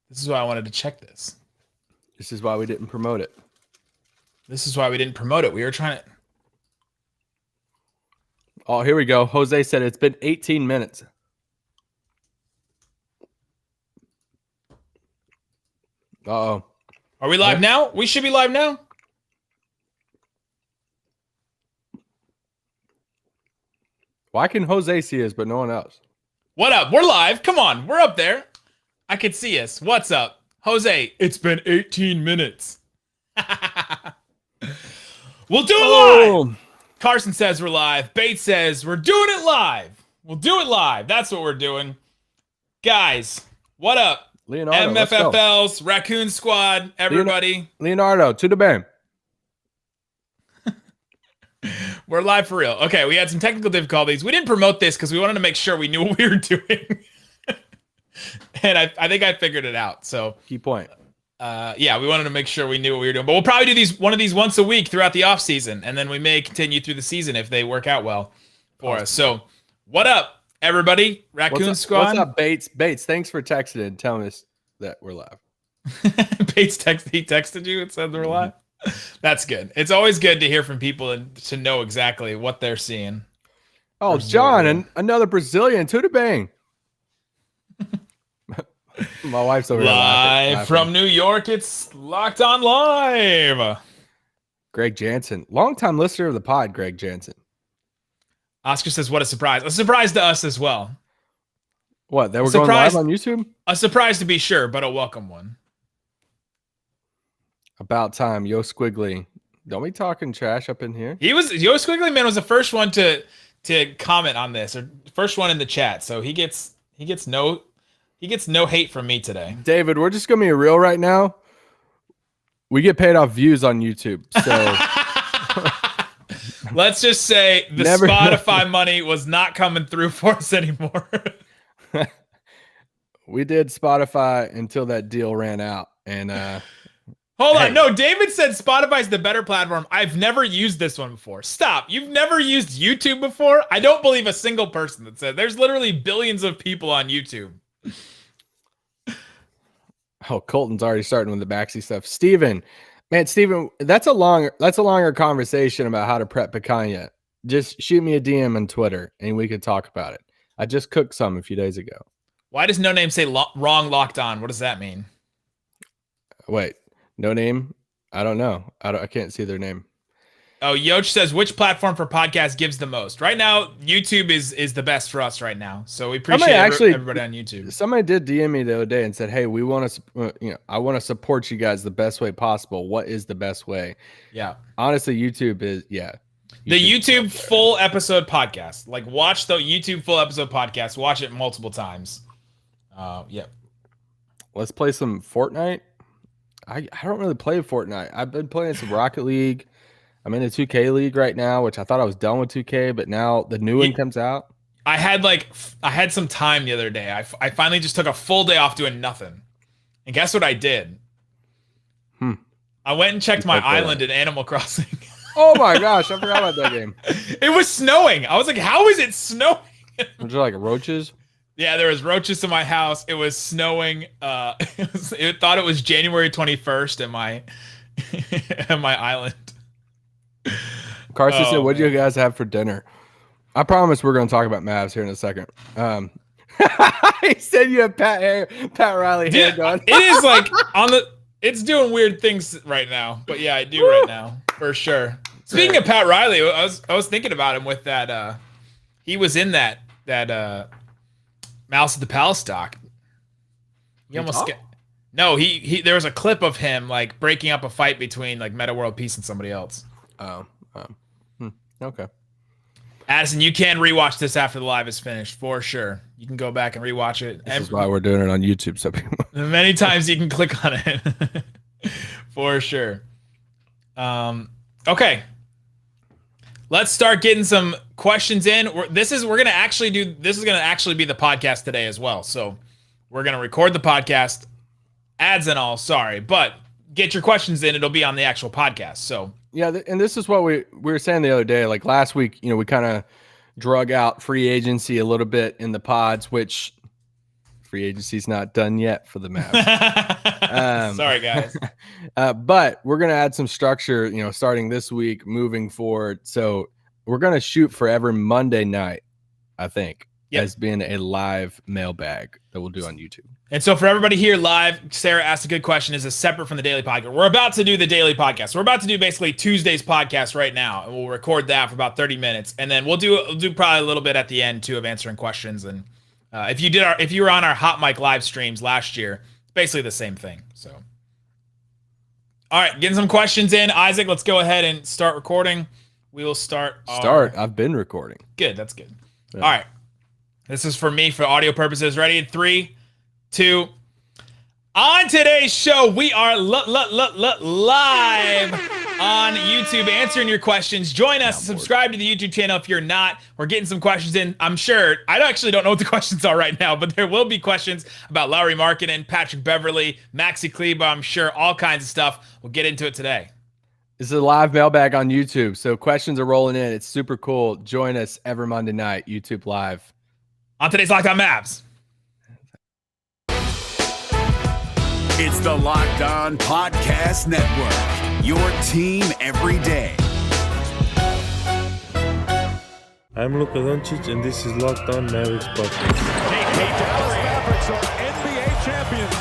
This is why I wanted to check this. This is why we didn't promote it. This is why we didn't promote it. We were trying to. Oh, here we go. Jose said it's been 18 minutes. Uh-oh. Are we live now? We should be live now. Why can Jose see us, but no one else? What up? We're live. Come on. We're up there. I can see us. What's up? Jose, it's been 18 minutes. We'll do it live. Carson says we're live. Bates says we're doing it live. We'll do it live. That's what we're doing. Guys, what up? Leonardo, MFFLs, Raccoon Squad, everybody. Leonardo, to the band. We're live for real. Okay, we had some technical difficulties. We didn't promote this because we wanted to make sure we knew what we were doing. And I think I figured it out. So key point. Yeah, we wanted to make sure we knew what we were doing. But we'll probably do one of these once a week throughout the offseason. And then we may continue through the season if they work out well for us. So what up, everybody? Raccoon Squad. What's up, Bates? Bates, thanks for texting and telling us that we're live. Bates texted you and said we're live? That's good. It's always good to hear from people and to know exactly what they're seeing. Oh, John, and another Brazilian, to the bang. My wife's over live from New York. It's Locked On Live. Greg Jansen, longtime listener of the pod. Greg Jansen. Oscar says, "What a surprise! A surprise to us as well. What? That we're going live on YouTube? A surprise to be sure, but a welcome one. About time, Yo Squiggly. Don't be talking trash up in here. Yo Squiggly Man was the first one to comment on this, or first one in the chat. So he gets no hate from me today. David, we're just gonna be real right now. We get paid off views on YouTube, so let's just say the Spotify money was not coming through for us anymore. We did Spotify until that deal ran out, and hold on. No, David said Spotify's the better platform. I've never used this one before. Stop. You've never used YouTube before? I don't believe a single person that said. There's literally billions of people on YouTube. Oh, Colton's already starting with the backseat stuff. Steven, that's a longer conversation about how to prep picanha. Just shoot me a DM on Twitter and we could talk about it. I just cooked some a few days ago. Why does No Name say wrong locked on? What does that mean? Wait, No Name? I don't know. I can't see their name. Oh, Yoch says, which platform for podcast gives the most? Right now, YouTube is the best for us right now. So we appreciate everybody on YouTube. Somebody did DM me the other day and said, hey, we want to, I want to support you guys the best way possible. What is the best way? Yeah. Honestly, YouTube is, yeah. The YouTube full episode podcast. Like, watch the YouTube full episode podcast. Watch it multiple times. Yeah. Let's play some Fortnite. I don't really play Fortnite. I've been playing some Rocket League. I'm in a 2K league right now, which I thought I was done with 2K, but now the new one comes out. I had some time the other day. I finally just took a full day off doing nothing. And guess what I did? I went and checked my island in Animal Crossing. Oh my gosh, I forgot about that game. It was snowing. I was like, how is it snowing? Was there like roaches? Yeah, there was roaches in my house. It was snowing. It thought it was January 21st at my island. Carson said, what do you guys have for dinner? I promise we're going to talk about Mavs here in a second. He said you have Pat Riley hair done. It is like it's doing weird things right now. But yeah, I do right now for sure. Speaking of Pat Riley, I was thinking about him with that. He was in that Mouse at the Palace doc. There was a clip of him like breaking up a fight between like Meta World Peace and somebody else. Okay. Addison, you can rewatch this after the live is finished for sure. You can go back and rewatch it. This is why we're doing it on YouTube. So many times you can click on it for sure. Okay. Let's start getting some questions in. This is going to actually be the podcast today as well. So we're going to record the podcast, ads and all. Sorry, but get your questions in. It'll be on the actual podcast. So yeah, and this is what we were saying the other day. Like last week, we kind of drug out free agency a little bit in the pods, which Free agency's not done yet for the Mavs. Sorry, guys. But we're going to add some structure, starting this week, moving forward. So we're going to shoot for every Monday night, I think, as being a live mailbag that we'll do on YouTube. And so for everybody here live, Sarah asked a good question. Is this separate from the daily podcast? We're about to do the daily podcast. We're about to do basically Tuesday's podcast right now, and we'll record that for about 30 minutes. And then we'll do probably a little bit at the end, too, of answering questions. And if you were on our Hot Mic live streams last year, it's basically the same thing. So, all right, getting some questions in. Isaac, let's go ahead and start recording. We will start. I've been recording. Good. That's good. Yeah. All right. This is for me for audio purposes. Ready? 3, 2. On today's show, we are live on YouTube answering your questions. Join us. Subscribe to the YouTube channel if you're not. We're getting some questions in. I'm sure. I actually don't know what the questions are right now, but there will be questions about Lauri Markkanen, Patrick Beverley, Maxi Kleber. I'm sure all kinds of stuff. We'll get into it today. This is a live mailbag on YouTube, so questions are rolling in. It's super cool. Join us every Monday night, YouTube Live. On today's Locked On Mavs. It's the Locked On Podcast Network, your team every day. I'm Luka Doncic, and this is Locked On Mavericks podcast. Dallas Mavericks are NBA champions.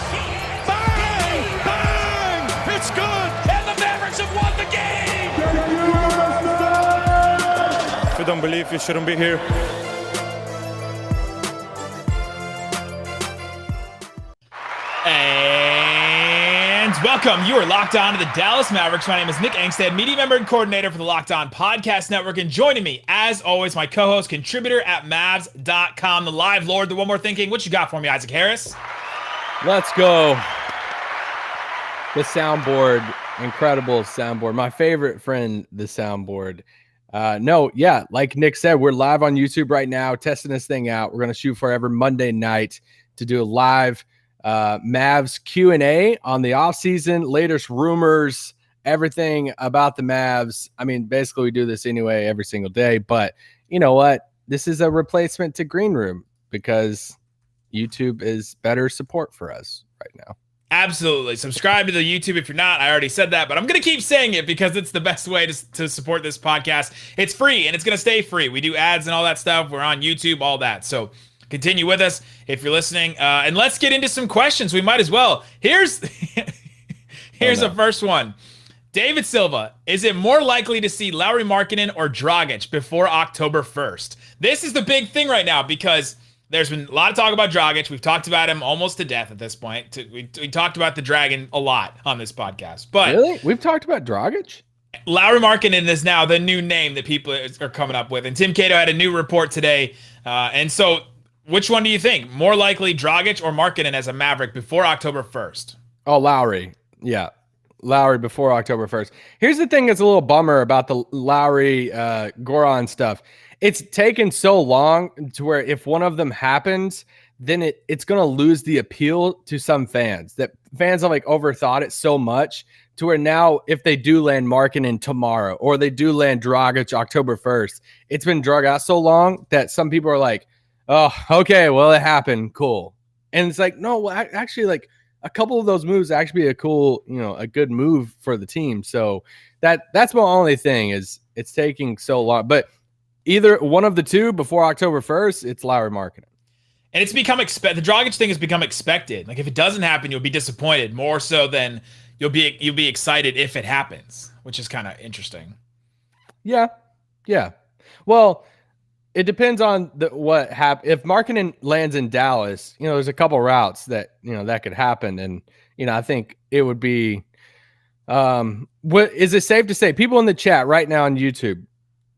Bang! Bang! It's good! And the Mavericks have won the game! If you don't believe, you shouldn't be here. And welcome. You are locked on to the Dallas Mavericks. My name is Nick Angstadt, media member and coordinator for the Locked On Podcast Network. And joining me, as always, my co-host, contributor at Mavs.com, the live lord, the one more thinking. What you got for me, Isaac Harris? Let's go. The soundboard, incredible soundboard. My favorite friend, the soundboard. Like Nick said, we're live on YouTube right now, testing this thing out. We're going to shoot for every Monday night to do a live Mavs Q&A on the offseason, latest rumors, everything about the Mavs. I mean, basically we do this anyway every single day, but you know what? This is a replacement to Green Room because YouTube is better support for us right now. Absolutely. Subscribe to the YouTube if you're not. I already said that, but I'm going to keep saying it because it's the best way to support this podcast. It's free and it's going to stay free. We do ads and all that stuff. We're on YouTube, all that. So continue with us if you're listening. And let's get into some questions. We might as well. Here's the first one. David Silva, is it more likely to see Lauri Markkanen or Dragic before October 1st? This is the big thing right now because there's been a lot of talk about Dragic. We've talked about him almost to death at this point. We talked about the Dragon a lot on this podcast. But really? We've talked about Dragic? Lauri Markkanen is now the new name that people are coming up with. And Tim Cato had a new report today. And so which one do you think? More likely Dragic or Markkanen as a Maverick before October 1st? Oh, Lauri. Yeah. Lauri before October 1st. Here's the thing that's a little bummer about the Lauri Goran stuff. It's taken so long to where if one of them happens, then it's going to lose the appeal to some fans. That fans have overthought it so much to where now if they do land Markkanen tomorrow or they do land Dragic October 1st, it's been drug out so long that some people are like, oh, okay, well, it happened. Cool. And it's no, actually, a couple of those moves actually be a cool, a good move for the team. So that's my only thing is it's taking so long. But either one of the two before October 1st, it's Lauri Markkanen. And it's become the Dragic thing has become expected. If it doesn't happen, you'll be disappointed more so than you'll be excited if it happens, which is kind of interesting. Yeah. Yeah. Well, it depends on what happens. If Markkanen lands in Dallas, there's a couple routes that, that could happen. And, I think it would be, what is it safe to say? People in the chat right now on YouTube,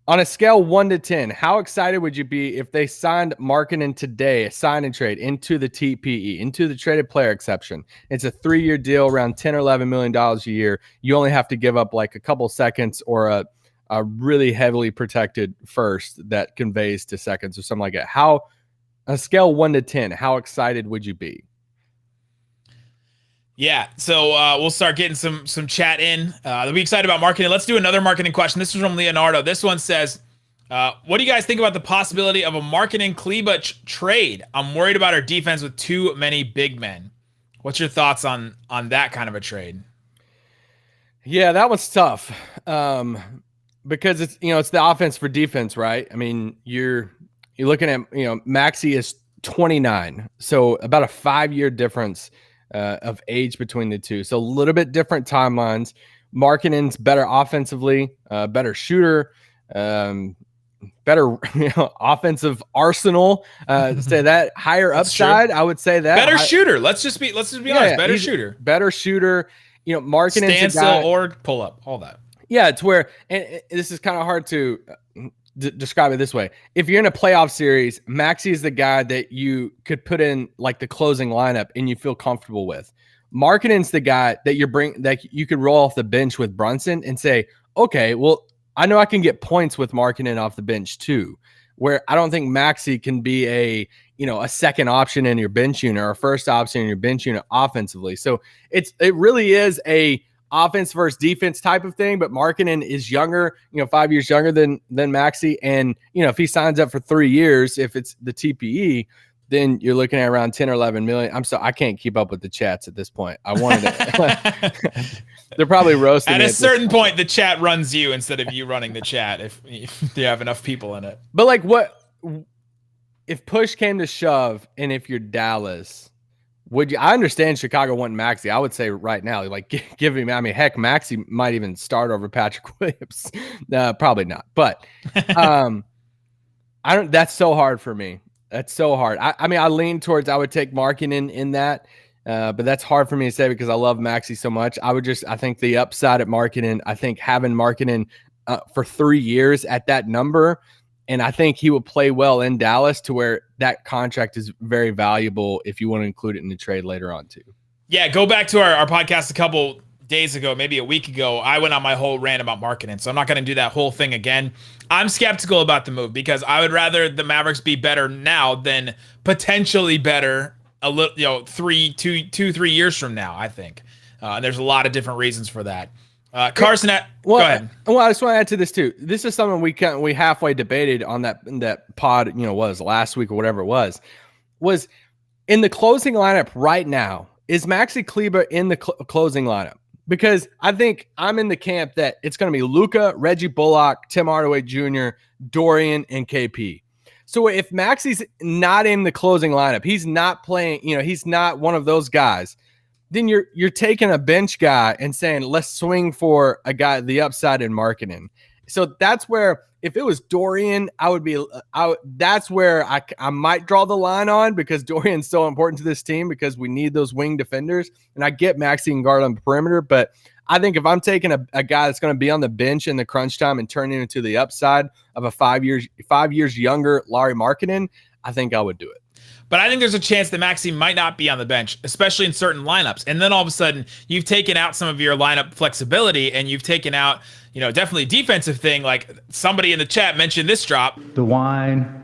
on a scale 1 to 10, how excited would you be if they signed Markkanen today, a sign and trade into the TPE, into the traded player exception? It's a 3-year deal, around $10 or $11 million a year. You only have to give up a couple seconds or a really heavily protected first that conveys to seconds or something like that. How, on a scale 1 to 10, how excited would you be? Yeah, so we'll start getting some chat in. They'll be excited about Markkanen. Let's do another Markkanen question. This is from Leonardo. This one says, What do you guys think about the possibility of a Markkanen Kleber trade? I'm worried about our defense with too many big men. What's your thoughts on that kind of a trade? Yeah, that was tough. Because it's the offense for defense, right? I mean, you're looking at, Maxey is 29, so about a 5-year difference of age between the two. So a little bit different timelines. Markkanen's better offensively, better shooter, better offensive arsenal. Say that higher upside. I would say that better shooter. Let's just be honest. Better shooter. Better shooter. Markkanen's standstill or pull up, all that. Yeah, it's where, and this is kind of hard to describe it this way. If you're in a playoff series, Maxey is the guy that you could put in like the closing lineup and you feel comfortable with. Markkanen's the guy that you could roll off the bench with Brunson and say, okay, well, I know I can get points with Markkanen off the bench too. Where I don't think Maxey can be a second option in your bench unit or a first option in your bench unit offensively. So it really is a offense versus defense type of thing, but Markkanen is younger, 5 years younger than Maxey. And, if he signs up for 3 years, if it's the TPE, then you're looking at around 10 or 11 million. I can't keep up with the chats at this point. I wanted to, they're probably roasting. At a certain point, the chat runs you instead of you running the chat if you have enough people in it. But like if push came to shove and if you're Dallas, would you? I understand Chicago wanting Maxey. I would say right now, like give him. I mean, heck, Maxey might even start over Patrick Williams. Probably not. But I don't. That's so hard for me. That's so hard. I mean, I lean towards I would take Markkanen in that, but that's hard for me to say because I love Maxey so much. I think the upside at Markkanen. I think having Markkanen for 3 years at that number. And I think he will play well in Dallas to where that contract is very valuable if you want to include it in the trade later on too. Yeah, go back to our podcast a couple days ago, maybe a week ago. I went on my whole rant about Markkanen, so I'm not going to do that whole thing again. I'm skeptical about the move because I would rather the Mavericks be better now than potentially better a little, 3 years from now, I think. And there's a lot of different reasons for that. Carson, go ahead. Well, I just want to add to this too. This is something we halfway debated on that pod, was last week or whatever it was in the closing lineup right now. Is Maxey Kleber in the closing lineup? Because I think I'm in the camp that it's going to be Luka, Reggie Bullock, Tim Hardaway Jr., Dorian, and KP. So if Maxey's not in the closing lineup, he's not playing, he's not one of those guys, then you're taking a bench guy and saying, let's swing for a guy, the upside in Markkanen. So that's where, if it was Dorian, that's where I might draw the line on because Dorian's so important to this team because we need those wing defenders. And I get Maxey and guard on the perimeter, but I think if I'm taking a guy that's going to be on the bench in the crunch time and turning it into the upside of a 5 years younger Lauri Markkanen, I think I would do it. But I think there's a chance that Maxey might not be on the bench, especially in certain lineups. And then all of a sudden, you've taken out some of your lineup flexibility, and you've taken out, definitely defensive thing. Like somebody in the chat mentioned this drop. The wine.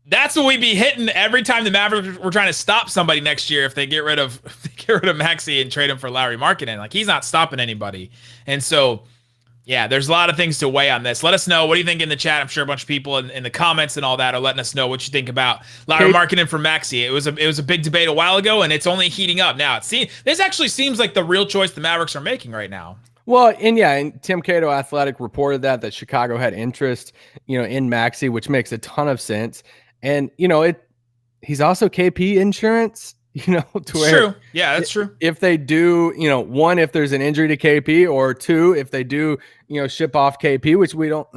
That's what we'd be hitting every time the Mavericks were trying to stop somebody next year if they get rid of Maxey and trade him for Lauri Markkanen. Like he's not stopping anybody. And so, yeah, there's a lot of things to weigh on this. Let us know. What do you think in the chat? I'm sure a bunch of people in the comments and all that are letting us know what you think about Lauri Markkanen for Maxey. It was a big debate a while ago, and it's only heating up now. This actually seems like the real choice the Mavericks are making right now. Well, and Tim Cato Athletic reported that Chicago had interest, in Maxey, which makes a ton of sense. And he's also KP insurance. To where true. Yeah, that's true. If they do, one, if there's an injury to KP, or two, if they do, ship off KP, which we don't,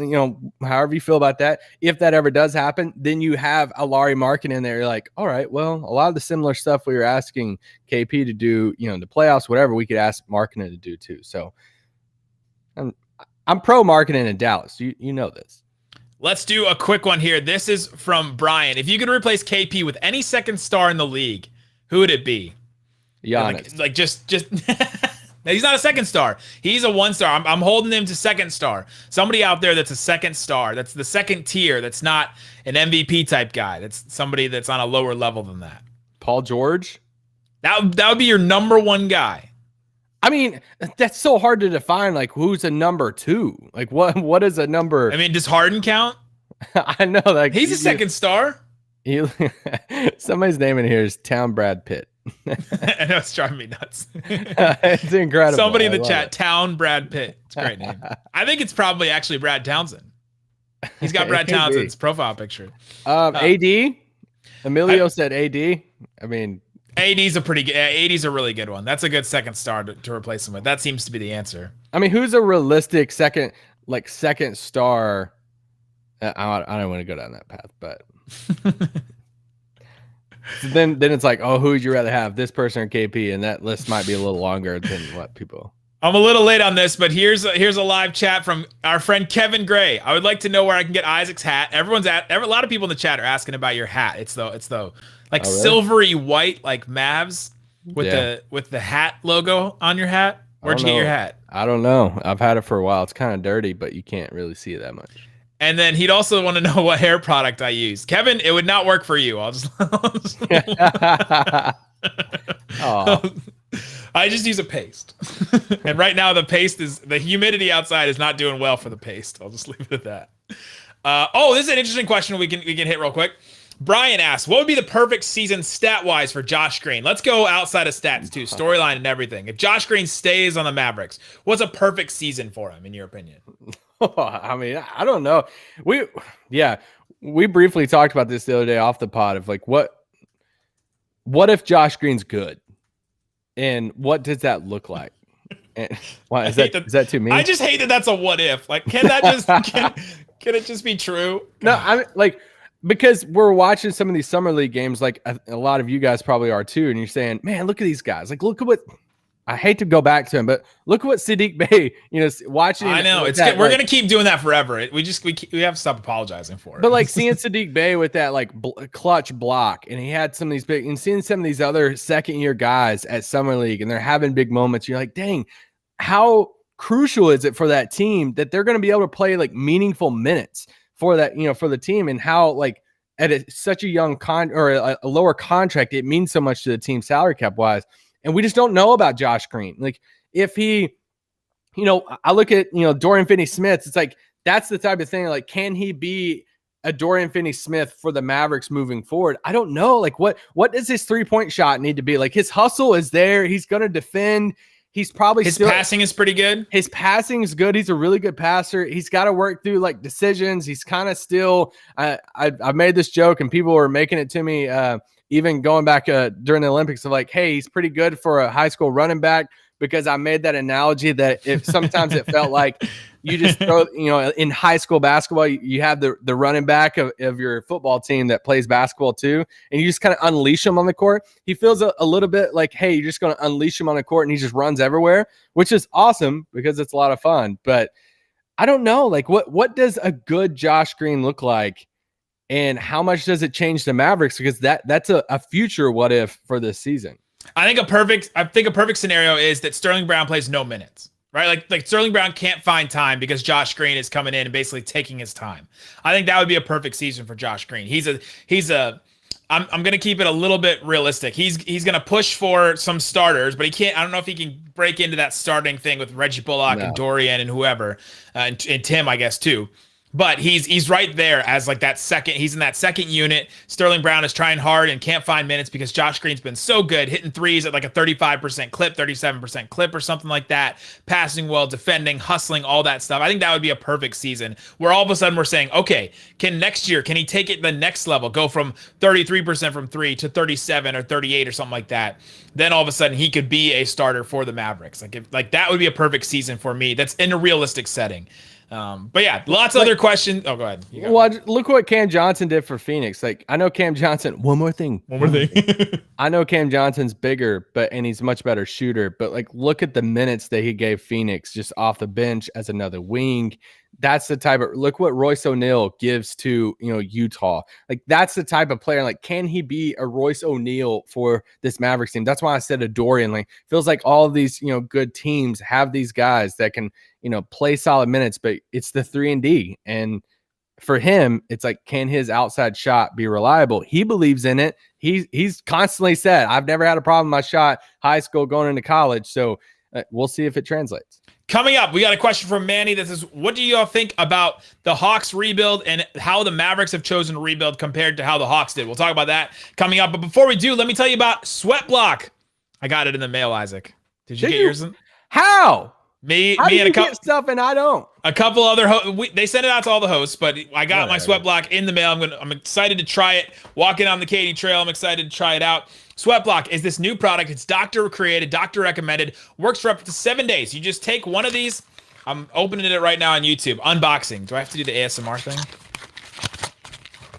however you feel about that, if that ever does happen, then you have a Lauri Markkanen in there. You're like, all right, well, a lot of the similar stuff we were asking KP to do, in the playoffs, whatever, we could ask Markkanen to do too. So I'm pro Markkanen in Dallas. You know this. Let's do a quick one here. This is from Brian. If you could replace KP with any second star in the league, who would it be? Giannis. Like just he's not a second star. He's a 1 star. I'm holding him to second star. Somebody out there that's a second star. That's the second tier. That's not an MVP type guy. That's somebody that's on a lower level than that. Paul George. That would be your number one guy. I mean, that's so hard to define. Like, who's a number 2? Like, what is a number? I mean, does Harden count? I know, like He's a second star. Somebody's name in here is Town Brad Pitt. I know, it's driving me nuts. It's incredible. Somebody in the chat, Town Brad Pitt. It's a great name. I think it's probably actually Brad Townsend. He's got Brad Townsend's profile picture. AD. Emilio said AD. I mean, AD's AD's a really good one. That's a good second star to replace him with. That seems to be the answer. I mean, who's a realistic second star? I don't want to go down that path, but then it's like, oh, who would you rather have, this person or KP? And that list might be a little longer than what people. I'm a little late on this, but here's a live chat from our friend Kevin Gray. I would like to know where I can get Isaac's hat. A lot of people in the chat are asking about your hat. It's the like really? Silvery white, like Mavs with the hat logo on your hat. Where'd you get your hat? I don't know. I've had it for a while. It's kind of dirty, but you can't really see it that much. And then he'd also want to know what hair product I use. Kevin, it would not work for you. I just use a paste. And right now the humidity outside is not doing well for the paste. I'll just leave it at that. This is an interesting question we can hit real quick. Brian asks, what would be the perfect season stat-wise for Josh Green? Let's go outside of stats too, storyline and everything. If Josh Green stays on the Mavericks, what's a perfect season for him in your opinion? I mean, I don't know. We briefly talked about this the other day off the pod of like, what if Josh Green's good? And what does that look like? And why is that too mean? I just hate that that's a what if. Like, can that just can it just be true? No, I mean, like, because we're watching some of these summer league games, like a lot of you guys probably are too, and you're saying, man, look at these guys. Like, look at what, I hate to go back to him, but look at what Saddiq Bey, watching. I know it's good. We're gonna keep doing that forever. We have to stop apologizing for it. But like seeing Saddiq Bey with that like clutch block, and he had some of these big, and seeing some of these other second year guys at summer league, and they're having big moments. You're like, dang, how crucial is it for that team that they're going to be able to play like meaningful minutes for that, for the team, and how like at such a young a lower contract, it means so much to the team salary cap wise. And we just don't know about Josh Green. Like if he, I look at, Dorian Finney-Smith, it's like, that's the type of thing. Like, can he be a Dorian Finney-Smith for the Mavericks moving forward? I don't know. Like what does his 3-point shot need to be? Like his hustle is there. He's going to defend. He's probably his passing is pretty good. His passing is good. He's a really good passer. He's got to work through like decisions. He's kind of still, I've made this joke and people were making it to me, even going back during the Olympics of like, hey, he's pretty good for a high school running back, because I made that analogy that if sometimes it felt like you just throw, in high school basketball, you have the running back of your football team that plays basketball too, and you just kind of unleash him on the court. He feels a little bit like, hey, you're just going to unleash him on the court and he just runs everywhere, which is awesome because it's a lot of fun. But I don't know, like what does a good Josh Green look like? And how much does it change the Mavericks? Because that's a future what if for this season. I think a perfect scenario is that Sterling Brown plays no minutes, right? Like Sterling Brown can't find time because Josh Green is coming in and basically taking his time. I think that would be a perfect season for Josh Green. I'm going to keep it a little bit realistic. He's going to push for some starters, but he can't. I don't know if he can break into that starting thing with Reggie Bullock and Dorian and whoever, and Tim, I guess too. But he's right there as like that second. He's in that second unit. Sterling Brown is trying hard and can't find minutes because Josh Green's been so good, hitting threes at like a 35% clip, 37% clip or something like that, passing well, defending, hustling, all that stuff. I think that would be a perfect season where all of a sudden we're saying, okay, next year, can he take it the next level, go from 33% from three to 37 or 38 or something like that? Then all of a sudden he could be a starter for the Mavericks. Like that would be a perfect season for me. That's in a realistic setting. But yeah, lots of other questions. Oh, go ahead. Well, look what Cam Johnson did for Phoenix. Like, I know Cam Johnson. One more thing. I know Cam Johnson's bigger, and he's a much better shooter. But like, look at the minutes that he gave Phoenix just off the bench as another wing. That's the type of, look what Royce O'Neal gives to, Utah. Like, that's the type of player. Like, can he be a Royce O'Neal for this Mavericks team? That's why I said a Dorian. Like, feels like all of these, good teams have these guys that can, play solid minutes, but it's the 3-and-D. And for him, it's like, can his outside shot be reliable? He believes in it. He's constantly said, I've never had a problem with my shot, high school, going into college. So we'll see if it translates. Coming up, we got a question from Manny. This is, what do you all think about the Hawks rebuild and how the Mavericks have chosen to rebuild compared to how the Hawks did? We'll talk about that coming up. But before we do, let me tell you about Sweat Block. I got it in the mail, Isaac. Did you get yours? How? Me How do and you a couple get stuff and I don't. A couple other they sent it out to all the hosts, but I got my Sweat Block in the mail. I'm excited to try it. Walking on the Katy Trail, I'm excited to try it out. Sweat Block is this new product. It's doctor created, doctor recommended. Works for up to 7 days. You just take one of these. I'm opening it right now on YouTube. Unboxing. Do I have to do the ASMR thing?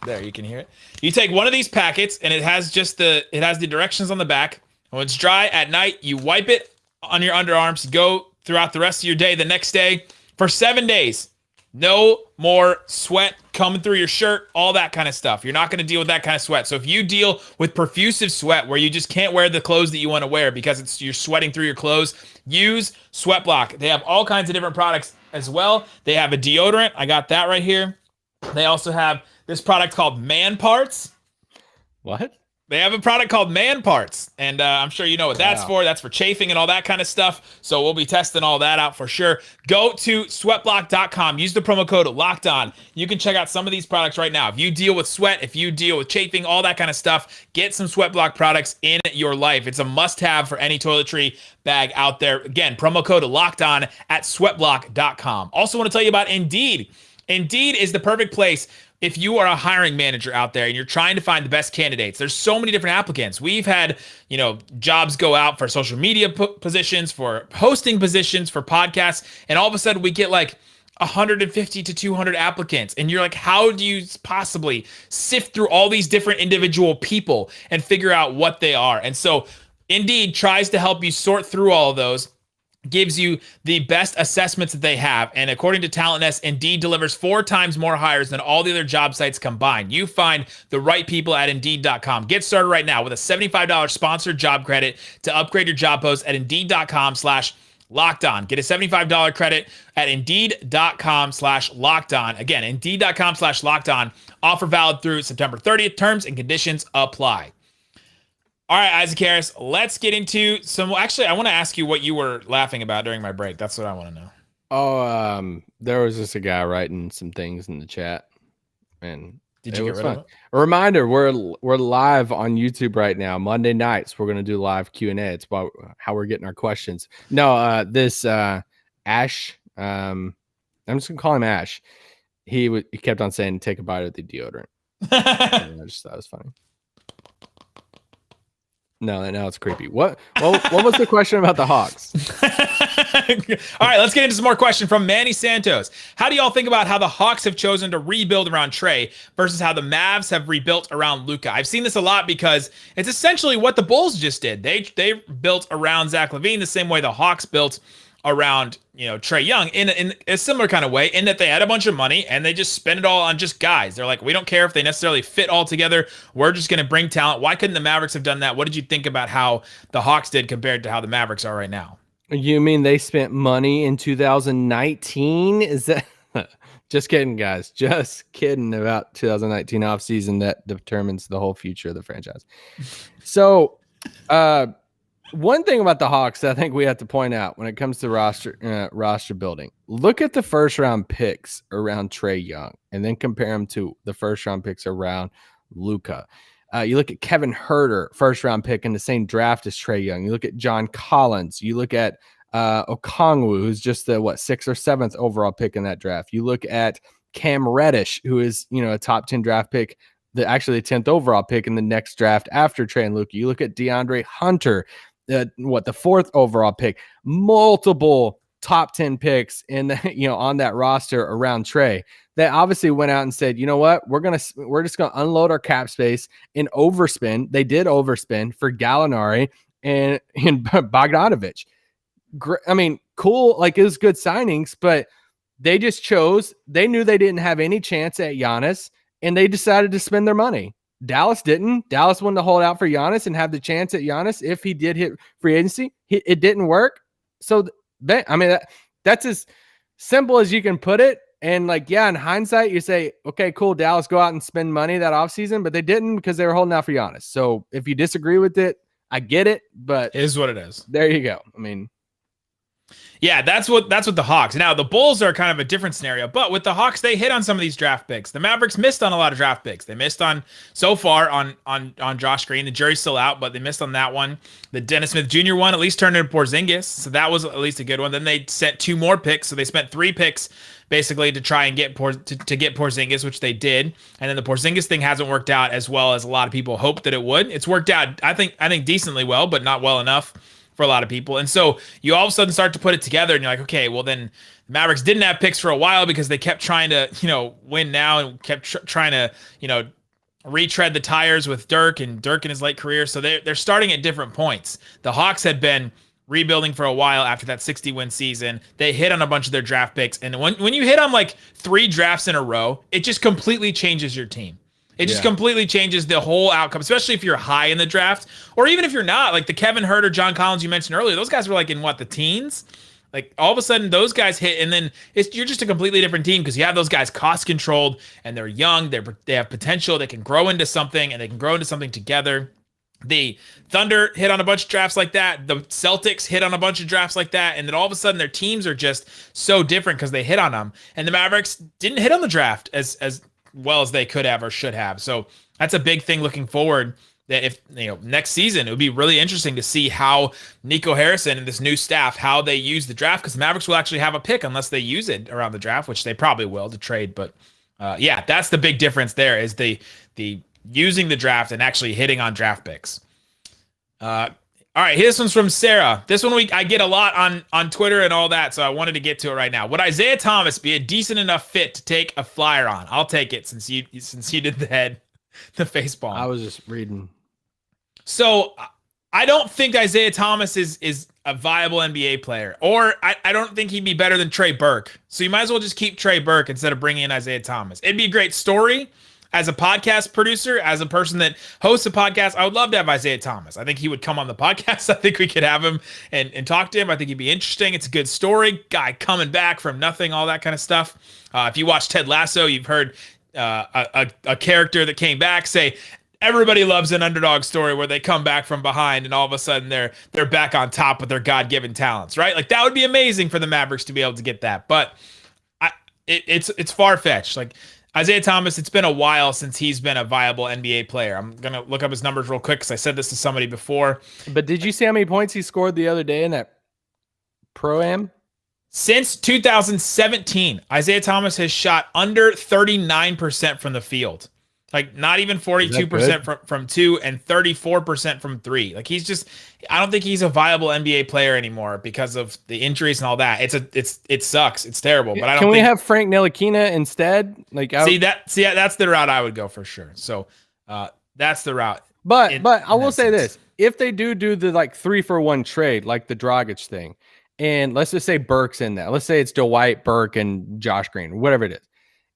There, you can hear it. You take one of these packets, and it has the directions on the back. When it's dry at night, you wipe it on your underarms. Go throughout the rest of your day. The next day, for 7 days, no more sweat coming through your shirt, all that kind of stuff. You're not going to deal with that kind of sweat. So if you deal with profusive sweat where you just can't wear the clothes that you want to wear because you're sweating through your clothes, use Sweat Block. They have all kinds of different products as well. They have a deodorant. I got that right here. They also have this product called Man Parts. What? They have a product called Man Parts, and I'm sure you know what that's for. That's for chafing and all that kind of stuff. So we'll be testing all that out for sure. Go to sweatblock.com. Use the promo code LOCKEDON. You can check out some of these products right now. If you deal with sweat, if you deal with chafing, all that kind of stuff, get some Sweatblock products in your life. It's a must-have for any toiletry bag out there. Again, promo code LOCKEDON at sweatblock.com. Also want to tell you about Indeed. Indeed is the perfect place if you are a hiring manager out there and you're trying to find the best candidates. There's so many different applicants. We've had, jobs go out for social media positions, for hosting positions, for podcasts, and all of a sudden we get like 150 to 200 applicants. And you're like, how do you possibly sift through all these different individual people and figure out what they are? And so Indeed tries to help you sort through all of those, gives you the best assessments that they have. And according to Talent Nest, Indeed delivers 4 times more hires than all the other job sites combined. You find the right people at Indeed.com. Get started right now with a $75 sponsored job credit to upgrade your job post at Indeed.com/LockedOn. Get a $75 credit at Indeed.com/LockedOn. Again, Indeed.com/LockedOn. Offer valid through September 30th. Terms and conditions apply. All right, Isaac Harris, let's get into some. Actually, I want to ask you what you were laughing about during my break. That's what I want to know. Oh, there was just a guy writing some things in the chat, and did you get rid of it? A reminder: we're live on YouTube right now. Monday nights, we're gonna do live Q&A. It's about how we're getting our questions. No, this Ash. I'm just gonna call him Ash. He kept on saying, "Take a bite of the deodorant." I just thought it was funny. No, now it's creepy. What was the question about the Hawks? All right, let's get into some more questions from Manny Santos. How do y'all think about how the Hawks have chosen to rebuild around Trey versus how the Mavs have rebuilt around Luka? I've seen this a lot because it's essentially what the Bulls just did. They built around Zach LaVine the same way the Hawks built around Trae Young in a similar kind of way, in that they had a bunch of money and they just spent it all on just guys. They're like, we don't care if they necessarily fit all together. We're just going to bring talent. Why couldn't the Mavericks have done that? What did you think about how the Hawks did compared to how the Mavericks are right now? You mean they spent money in 2019? Is that just kidding, guys? Just kidding about 2019 offseason that determines the whole future of the franchise. So, one thing about the Hawks that I think we have to point out when it comes to roster building, look at the first round picks around Trae Young and then compare them to the first round picks around Luka. You look at Kevin Huerter, first round pick in the same draft as Trae Young. You look at John Collins. You look at Okongwu, who's just the 6th or 7th overall pick in that draft. You look at Cam Reddish, who is a top 10 draft pick, actually the 10th overall pick in the next draft after Trae and Luka. You look at DeAndre Hunter, the 4th overall pick, multiple top 10 picks in the, on that roster around Trae. They obviously went out and said, you know what, we're just gonna unload our cap space and overspend. They did overspend for Gallinari and Bogdanovic. I mean, cool, like it was good signings, but they just chose. They knew they didn't have any chance at Giannis, and they decided to spend their money. Dallas didn't. Dallas wanted to hold out for Giannis and have the chance at Giannis if he did hit free agency. It didn't work. So, I mean, that's as simple as you can put it. And in hindsight, you say, okay, cool, Dallas, go out and spend money that offseason, but they didn't because they were holding out for Giannis. So if you disagree with it, I get it, but it is what it is. There you go. I mean, Yeah, that's what the Hawks. Now the Bulls are kind of a different scenario, but with the Hawks, they hit on some of these draft picks. The Mavericks missed on a lot of draft picks. They missed on so far on Josh Green. The jury's still out, but they missed on that one. The Dennis Smith Jr. one at least turned into Porzingis, so that was at least a good one. Then they sent 2 more picks, so they spent 3 picks basically to try and get to get Porzingis, which they did. And then the Porzingis thing hasn't worked out as well as a lot of people hoped that it would. It's worked out, I think decently well, but not well enough for a lot of people. And so you all of a sudden start to put it together and you're like, okay, well then the Mavericks didn't have picks for a while because they kept trying to, win now and kept trying to, retread the tires with Dirk in his late career. So they're starting at different points. The Hawks had been rebuilding for a while after that 60-win season. They hit on a bunch of their draft picks. And when you hit on like 3 drafts in a row, it just completely changes your team. It just completely changes the whole outcome, especially if you're high in the draft, or even if you're not. Like the Kevin Huerter, John Collins you mentioned earlier, those guys were like in the teens. Like all of a sudden those guys hit, and then you're just a completely different team because you have those guys cost controlled and they're young, they have potential, they can grow into something, and they can grow into something together. The Thunder hit on a bunch of drafts like that. The Celtics hit on a bunch of drafts like that, and then all of a sudden their teams are just so different because they hit on them. And the Mavericks didn't hit on the draft as well as they could have or should have. So that's a big thing looking forward, that if next season, it would be really interesting to see how Nico Harrison and this new staff, how they use the draft, because the Mavericks will actually have a pick unless they use it around the draft, which they probably will to trade. But that's the big difference there, is the using the draft and actually hitting on draft picks. All right, this one's from Sarah. This one I get a lot on Twitter and all that, so I wanted to get to it right now. Would Isaiah Thomas be a decent enough fit to take a flyer on? I'll take it since you did the face palm. I was just reading. So I don't think Isaiah Thomas is a viable NBA player, or I don't think he'd be better than Trey Burke. So you might as well just keep Trey Burke instead of bringing in Isaiah Thomas. It'd be a great story. As a podcast producer, as a person that hosts a podcast, I would love to have Isaiah Thomas. I think he would come on the podcast. I think we could have him and talk to him. I think he'd be interesting. It's a good story. Guy coming back from nothing, all that kind of stuff. If you watch Ted Lasso, you've heard a character that came back say, everybody loves an underdog story where they come back from behind and all of a sudden they're back on top with their God-given talents, right? Like that would be amazing for the Mavericks to be able to get that. But it's far-fetched. Like Isaiah Thomas, it's been a while since he's been a viable NBA player. I'm going to look up his numbers real quick because I said this to somebody before. But did you see how many points he scored the other day in that Pro-Am? Since 2017, Isaiah Thomas has shot under 39% from the field. Like not even 42% from 2 and 34% from 3. Like I don't think he's a viable NBA player anymore because of the injuries and all that. It sucks. It's terrible. But I don't. Can we have Frank Ntilikina instead? Like that's the route I would go for sure. So that's the route. But I will say this: if they do the like 3-for-1 trade, like the Dragic thing, and let's just say Burke's in that. Let's say it's Dwight, Burke, and Josh Green, whatever it is.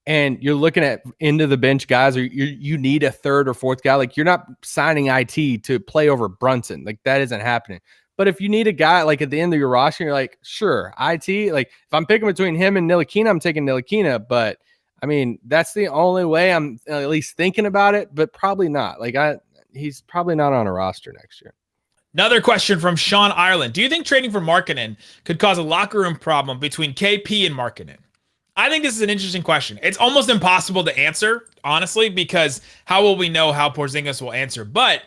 And you're looking at into the bench guys, or you need a 3rd or 4th guy. Like you're not signing IT to play over Brunson. Like that isn't happening. But if you need a guy like at the end of your roster, you're like, sure, IT. Like if I'm picking between him and Ntilikina, I'm taking Ntilikina. But I mean, that's the only way I'm at least thinking about it. But probably not. Like he's probably not on a roster next year. Another question from Sean Ireland. Do you think trading for Markkanen could cause a locker room problem between KP and Markkanen? I think this is an interesting question. It's almost impossible to answer, honestly, because how will we know how Porzingis will answer? But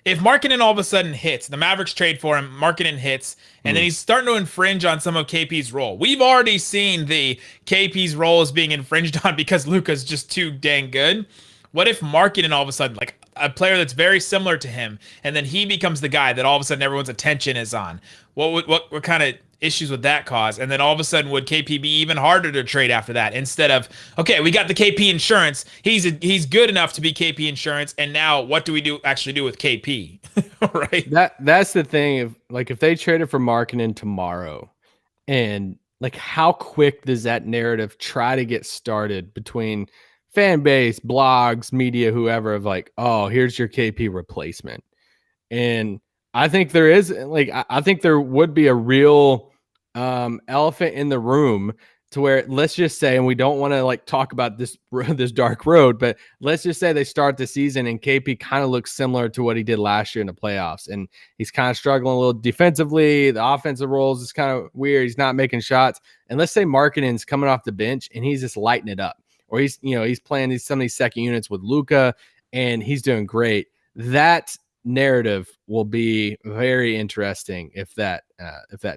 if Markkanen all of a sudden hits, the Mavericks trade for him, Markkanen hits, and then he's starting to infringe on some of KP's role. We've already seen the KP's role is being infringed on because Luka's just too dang good. What if Markkanen all of a sudden, like a player that's very similar to him, and then he becomes the guy that all of a sudden everyone's attention is on? What kind of issues would that cause? And then all of a sudden would KP be even harder to trade after that, instead of, okay, we got the KP insurance, he's good enough to be KP insurance, and now what do we actually do with KP? Right? That's the thing. If they traded for Markkanen tomorrow, and like how quick does that narrative try to get started between fan base, blogs, media, whoever, of like, oh, here's your KP replacement. And I think I think there would be a real elephant in the room to where, let's just say, and we don't want to like talk about this dark road, but let's just say they start the season and KP kind of looks similar to what he did last year in the playoffs, and he's kind of struggling a little defensively. The offensive roles is kind of weird. He's not making shots. And let's say Markkanen's coming off the bench and he's just lighting it up, or he's playing some of these second units with Luka and he's doing great. That narrative will be very interesting if that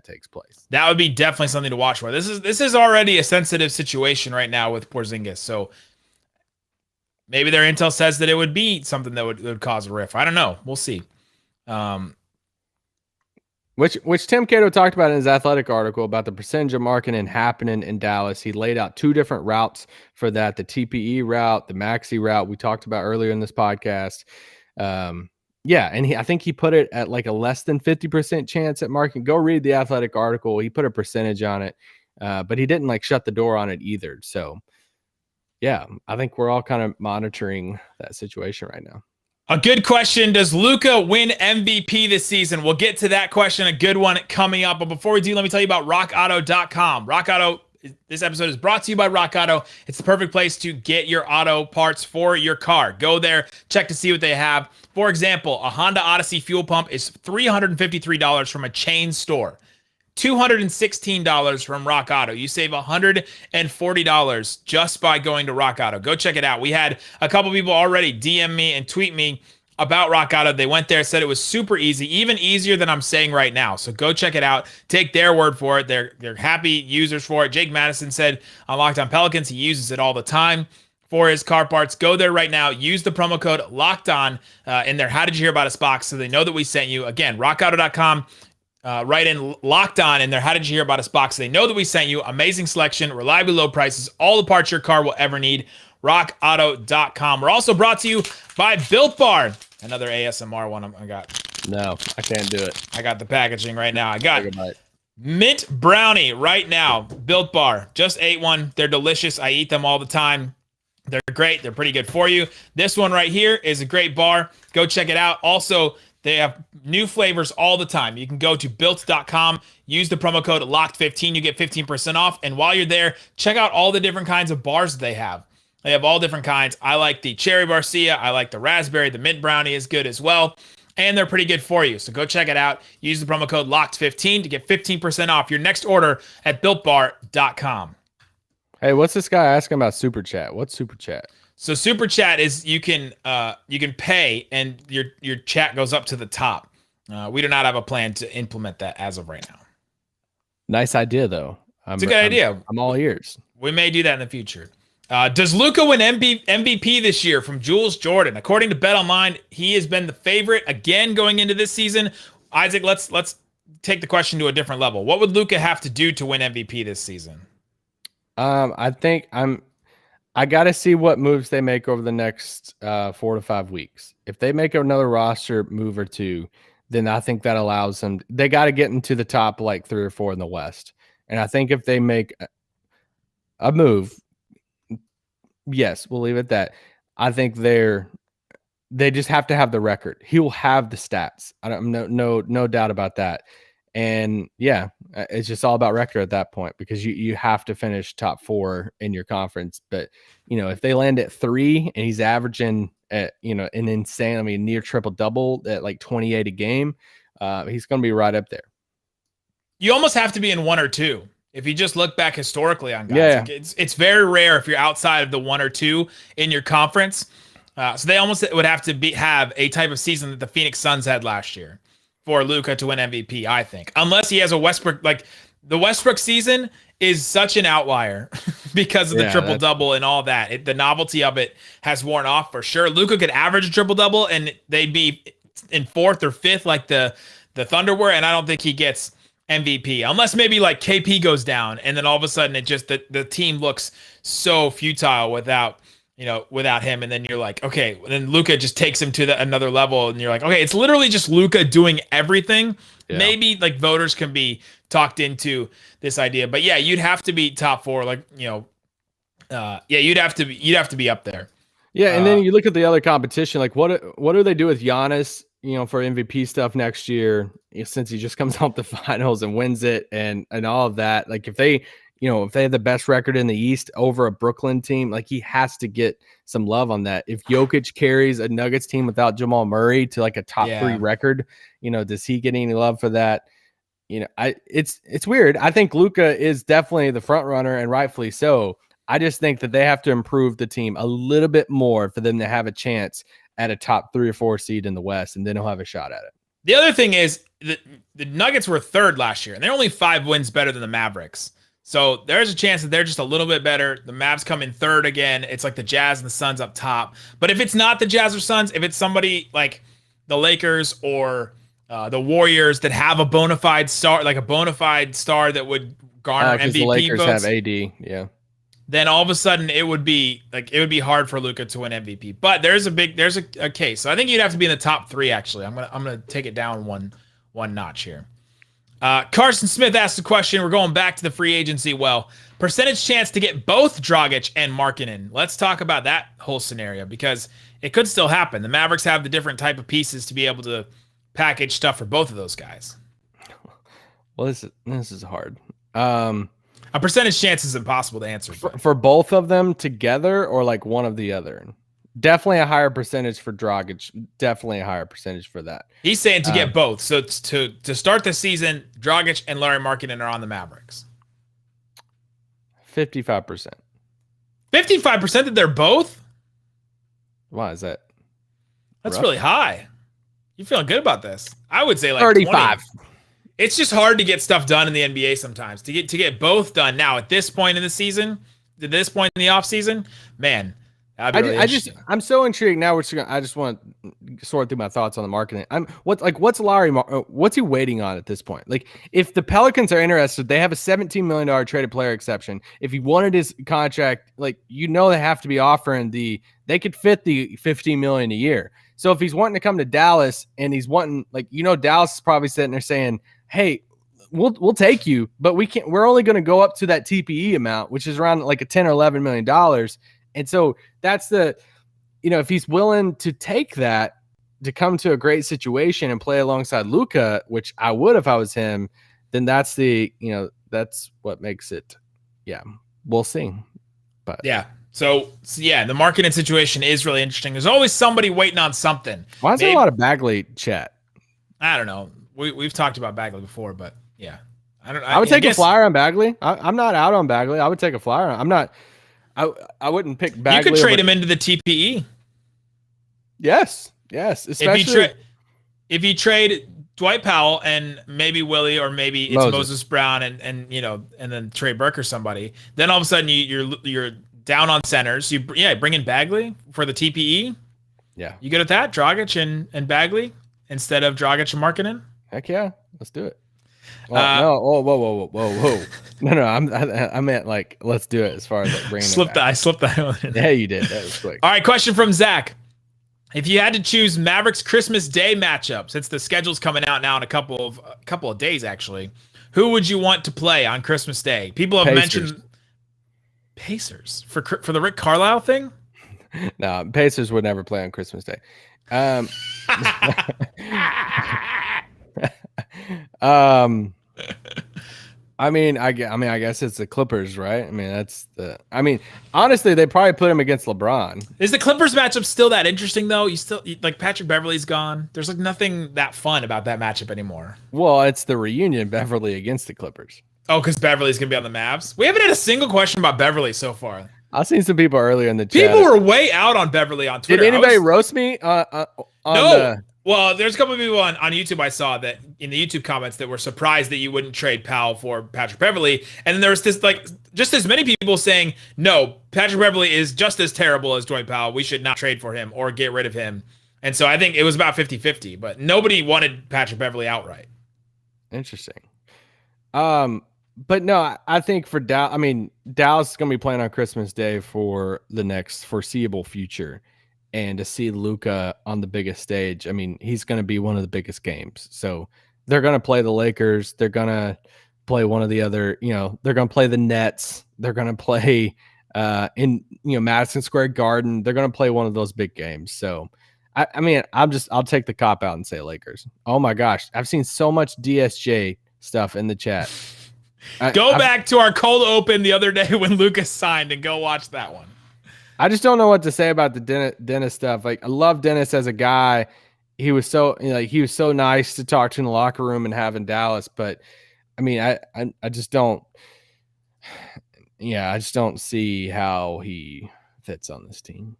takes place. That would be definitely something to watch for. This is already a sensitive situation right now with Porzingis, so maybe their intel says that it would be something that would cause a rift. I don't know. We'll see. Which Tim Cato talked about in his Athletic article about the percentage of Markkanen happening in Dallas. He laid out 2 different routes for that: the TPE route, the Maxi route we talked about earlier in this podcast. Yeah, and I think he put it at like a less than 50% chance at Markkanen. Go read the Athletic article. He put a percentage on it, but he didn't like shut the door on it either. So, yeah, I think we're all kind of monitoring that situation right now. A good question. Does Luka win MVP this season? We'll get to that question, a good one coming up. But before we do, let me tell you about rockauto.com. Rock Auto, this episode is brought to you by Rock Auto. It's the perfect place to get your auto parts for your car. Go there, check to see what they have. For example, a Honda Odyssey fuel pump is $353 from a chain store. $216 from Rock Auto. You save $140 just by going to Rock Auto. Go check it out. We had a couple people already DM me and tweet me about Rock Auto. They went there, said it was super easy, even easier than I'm saying right now. So go check it out. Take their word for it. They're happy users for it. Jake Madison said on Locked On Pelicans, he uses it all the time for his car parts. Go there right now. Use the promo code LOCKEDON in their How Did You Hear About Us box so they know that we sent you. Again, rockauto.com. Write in Locked On in their How Did You Hear About Us box. They know that we sent you. Amazing selection, reliably low prices, all the parts your car will ever need. rockauto.com. We're also brought to you by Built Bar. Another ASMR one I got. No, I can't do it. I got the packaging right now. I got mint brownie right now. Built Bar. Just ate one. They're delicious. I eat them all the time. They're great. They're pretty good for you. This one right here is a great bar. Go check it out. Also, they have new flavors all the time. You can go to built.com, use the promo code LOCKED15, you get 15% off. And while you're there, check out all the different kinds of bars that they have. They have all different kinds. I like the cherry barcia. I like the raspberry. The mint brownie is good as well. And they're pretty good for you. So go check it out. Use the promo code LOCKED15 to get 15% off your next order at builtbar.com. Hey, what's this guy asking about Super Chat? What's Super Chat? So Super Chat is you can pay and your chat goes up to the top. We do not have a plan to implement that as of right now. Nice idea, though. It's a good idea. I'm all ears. We may do that in the future. Does Luka win MVP this year? From Jules Jordan. According to BetOnline, he has been the favorite again going into this season. Isaac, let's take the question to a different level. What would Luka have to do to win MVP this season? I think I got to see what moves they make over the next 4 to 5 weeks. If they make another roster move or two, then I think that allows them. They got to get into the top like 3 or 4 in the West. And I think if they make a move, yes, we'll leave it at that. I think they just have to have the record. He will have the stats. No doubt about that. And yeah, it's just all about record at that point, because you have to finish top 4 in your conference. But if they land at 3 and he's averaging at an insane, near triple double at like 28 a game, he's going to be right up there. You almost have to be in 1 or 2. If you just look back historically on guys, yeah. Like it's very rare if you're outside of the 1 or 2 in your conference. So they almost would have to have a type of season that the Phoenix Suns had last year for Luka to win MVP, I think. Unless he has a Westbrook, like the Westbrook season is such an outlier because of the triple-double and all that. The novelty of it has worn off for sure. Luka could average a triple-double and they'd be in 4th or 5th like the Thunder were, and I don't think he gets MVP. Unless maybe like KP goes down and then all of a sudden it just the team looks so futile without him, and then you're like, okay, and then Luka just takes him to another level, and you're like, okay, it's literally just Luka doing everything. Yeah. Maybe like voters can be talked into this idea, but yeah, you'd have to be top 4, like you'd have to be up there. Yeah, and then you look at the other competition, like what do they do with Giannis, for MVP stuff next year, since he just comes out the finals and wins it and all of that. Like if they if they have the best record in the East over a Brooklyn team, like he has to get some love on that. If Jokic carries a Nuggets team without Jamal Murray to like a top 3 record, does he get any love for that? It's weird. I think Luka is definitely the front runner and rightfully so. I just think that they have to improve the team a little bit more for them to have a chance at a top 3 or 4 seed in the West, and then he'll have a shot at it. The other thing is the Nuggets were 3rd last year, and they're only 5 wins better than the Mavericks. So there's a chance that they're just a little bit better. The Mavs come in 3rd again. It's like the Jazz and the Suns up top. But if it's not the Jazz or Suns, if it's somebody like the Lakers or the Warriors that have a bona fide star, that would garner MVP the Lakers votes, have AD, yeah. Then all of a sudden it would be hard for Luka to win MVP. But there's a case. So I think you'd have to be in the top 3. Actually, I'm gonna take it down one notch here. Carson Smith asked a question. We're going back to the free agency. Well, percentage chance to get both Dragic and Markkanen. Let's talk about that whole scenario because it could still happen. The Mavericks have the different type of pieces to be able to package stuff for both of those guys. Well, this is hard. A percentage chance is impossible to answer. For both of them together or like one of the other? Definitely a higher percentage for Dragic. Definitely a higher percentage for that. He's saying to get both. So to start the season, Dragic and Lauri Markkanen are on the Mavericks. 55%. 55% that they're both? Why is that? That's rough? really high. You feeling good about this? I would say like 35. 20. It's just hard to get stuff done in the NBA sometimes. To get both done now at this point in the season, at this point in the offseason, man. I'm so intrigued now. I just want to sort through my thoughts on the marketing. What's Lauri? What's he waiting on at this point? Like, if the Pelicans are interested, they have a $17 million traded player exception. If he wanted his contract, they have to be offering they could fit the $15 million a year. So if he's wanting to come to Dallas and he's wanting, Dallas is probably sitting there saying, "Hey, we'll take you, but we're only going to go up to that TPE amount, which is around like a $10 or $11 million." And so that's if he's willing to take that to come to a great situation and play alongside Luka, which I would if I was him, then that's that's what makes it. Yeah, we'll see. But yeah. So the Markkanen situation is really interesting. There's always somebody waiting on something. Why is there a lot of Bagley chat? I don't know. We've talked about Bagley before, but yeah. I would take a flyer on Bagley. I'm not out on Bagley. I would take a flyer. I'm not. I wouldn't pick Bagley. You could trade him into the TPE. Yes. Especially if you trade Dwight Powell and maybe Willie or maybe it's Moses Brown and then Trey Burke or somebody, then all of a sudden you're down on centers. Bring in Bagley for the TPE. Yeah. You good at that? Dragic and Bagley instead of Dragic and Markkanen? Heck yeah. Let's do it. Well, whoa. No. I meant let's do it as far as bringing it back. I slipped that one in. Yeah, you did. That was quick. All right, question from Zach. If you had to choose Mavericks Christmas Day matchup, since the schedule's coming out now in a couple of days, actually, who would you want to play on Christmas Day? People have mentioned Pacers for the Rick Carlisle thing. No, Pacers would never play on Christmas Day. I guess it's the Clippers, right? Honestly, they probably put him against LeBron. Is the Clippers matchup still that interesting though? Patrick Beverley's gone. There's nothing that fun about that matchup anymore. Well, it's the reunion Beverley against the Clippers. Oh, because Beverley's gonna be on the Mavs. We haven't had a single question about Beverley so far. I've seen some people earlier in the chat. People were way out on Beverley on Twitter. Did anybody roast me? No. Well, there's a couple of people on YouTube I saw that in the YouTube comments that were surprised that you wouldn't trade Powell for Patrick Beverley. And then there was this just as many people saying, no, Patrick Beverley is just as terrible as Dwight Powell. We should not trade for him or get rid of him. And so I think it was about 50-50, but nobody wanted Patrick Beverley outright. Interesting. But no, I think for Dallas, Dallas is going to be playing on Christmas Day for the next foreseeable future. And to see Luka on the biggest stage, he's going to be one of the biggest games. So they're going to play the Lakers. They're going to play one of the other, they're going to play the Nets. They're going to play in Madison Square Garden. They're going to play one of those big games. So, I'll take the cop out and say Lakers. Oh my gosh. I've seen so much DSJ stuff in the chat. Go back to our cold open the other day when Luka signed and go watch that one. I just don't know what to say about the Dennis stuff. Like, I love Dennis as a guy. He was so nice to talk to in the locker room and have in Dallas. But I mean, I just don't. Yeah, I just don't see how he fits on this team.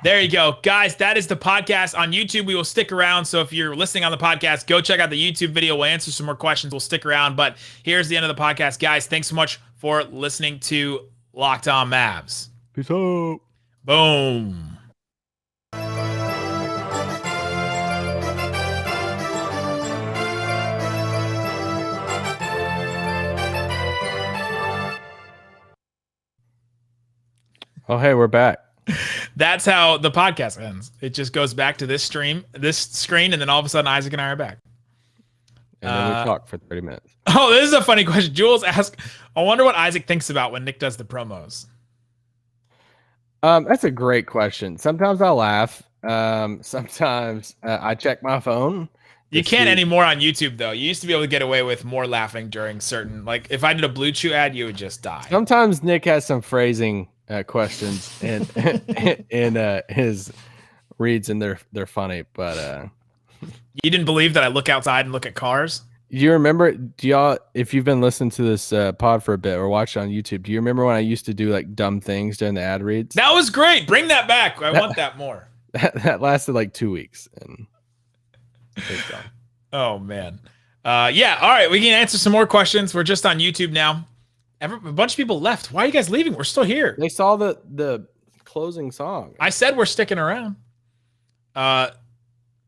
There you go, guys. That is the podcast on YouTube. We will stick around. So if you're listening on the podcast, go check out the YouTube video. We'll answer some more questions. We'll stick around. But here's the end of the podcast, guys. Thanks so much for listening to Locked On Mavs. Peace out. Boom. Oh, hey, we're back. That's how the podcast ends. It just goes back to this screen, and then all of a sudden Isaac and I are back. And then we talk for 30 minutes. Oh, this is a funny question. Jules asked, I wonder what Isaac thinks about when Nick does the promos. That's a great question. Sometimes I'll laugh. Sometimes I check my phone. You can't anymore on YouTube, though. You used to be able to get away with more laughing during certain, like if I did a Blue Chew ad, you would just die. Sometimes Nick has some phrasing questions in his reads, and they're funny. But you didn't believe that I look outside and look at cars? You remember? Do y'all, if you've been listening to this pod for a bit or watched on YouTube, do you remember when I used to do like dumb things during the ad reads? That was great. Bring that back. I want that more. That lasted like 2 weeks, and it's gone. Oh man. Yeah. All right. We can answer some more questions. We're just on YouTube now. A bunch of people left. Why are you guys leaving? We're still here. They saw the closing song. I said we're sticking around. Brad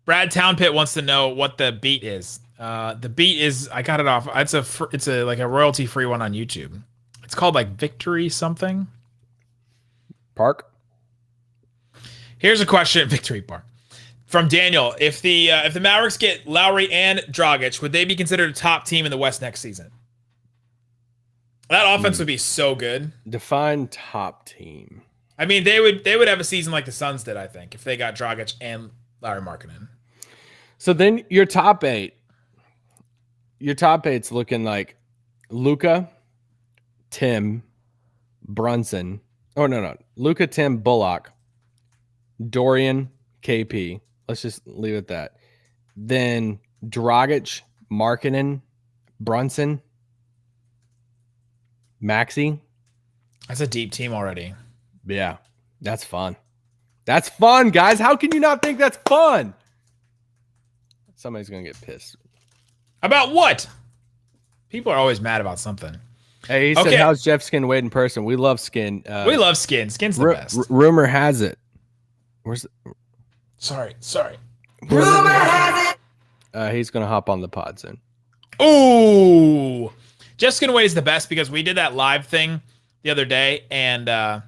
Townpit wants to know what the beat is. The beat is, I got it off. It's a like a royalty free one on YouTube. It's called like Victory something. Park. Here's a question. Victory Park. From Daniel. If the Mavericks get Lauri and Dragic, would they be considered a top team in the West next season? That offense would be so good. Define top team. I mean, they would have a season like the Suns did, I think, if they got Dragic and Lauri Markkanen. So then your top eight's looking like Luka, Tim, Brunson. Oh, no. Luka, Tim, Bullock, Dorian, KP. Let's just leave it at that. Then Dragic, Markkanen, Brunson, Maxey. That's a deep team already. Yeah, that's fun. That's fun, guys. How can you not think that's fun? Somebody's going to get pissed. About what? People are always mad about something. Hey, he said, how's Jeff Skin Wade in person? We love Skin. We love Skin. Skin's the best. Rumor has it. Where's Sorry. Rumor has it. He's going to hop on the pod soon. Ooh. Jeff Skin Wade is the best because we did that live thing the other day, and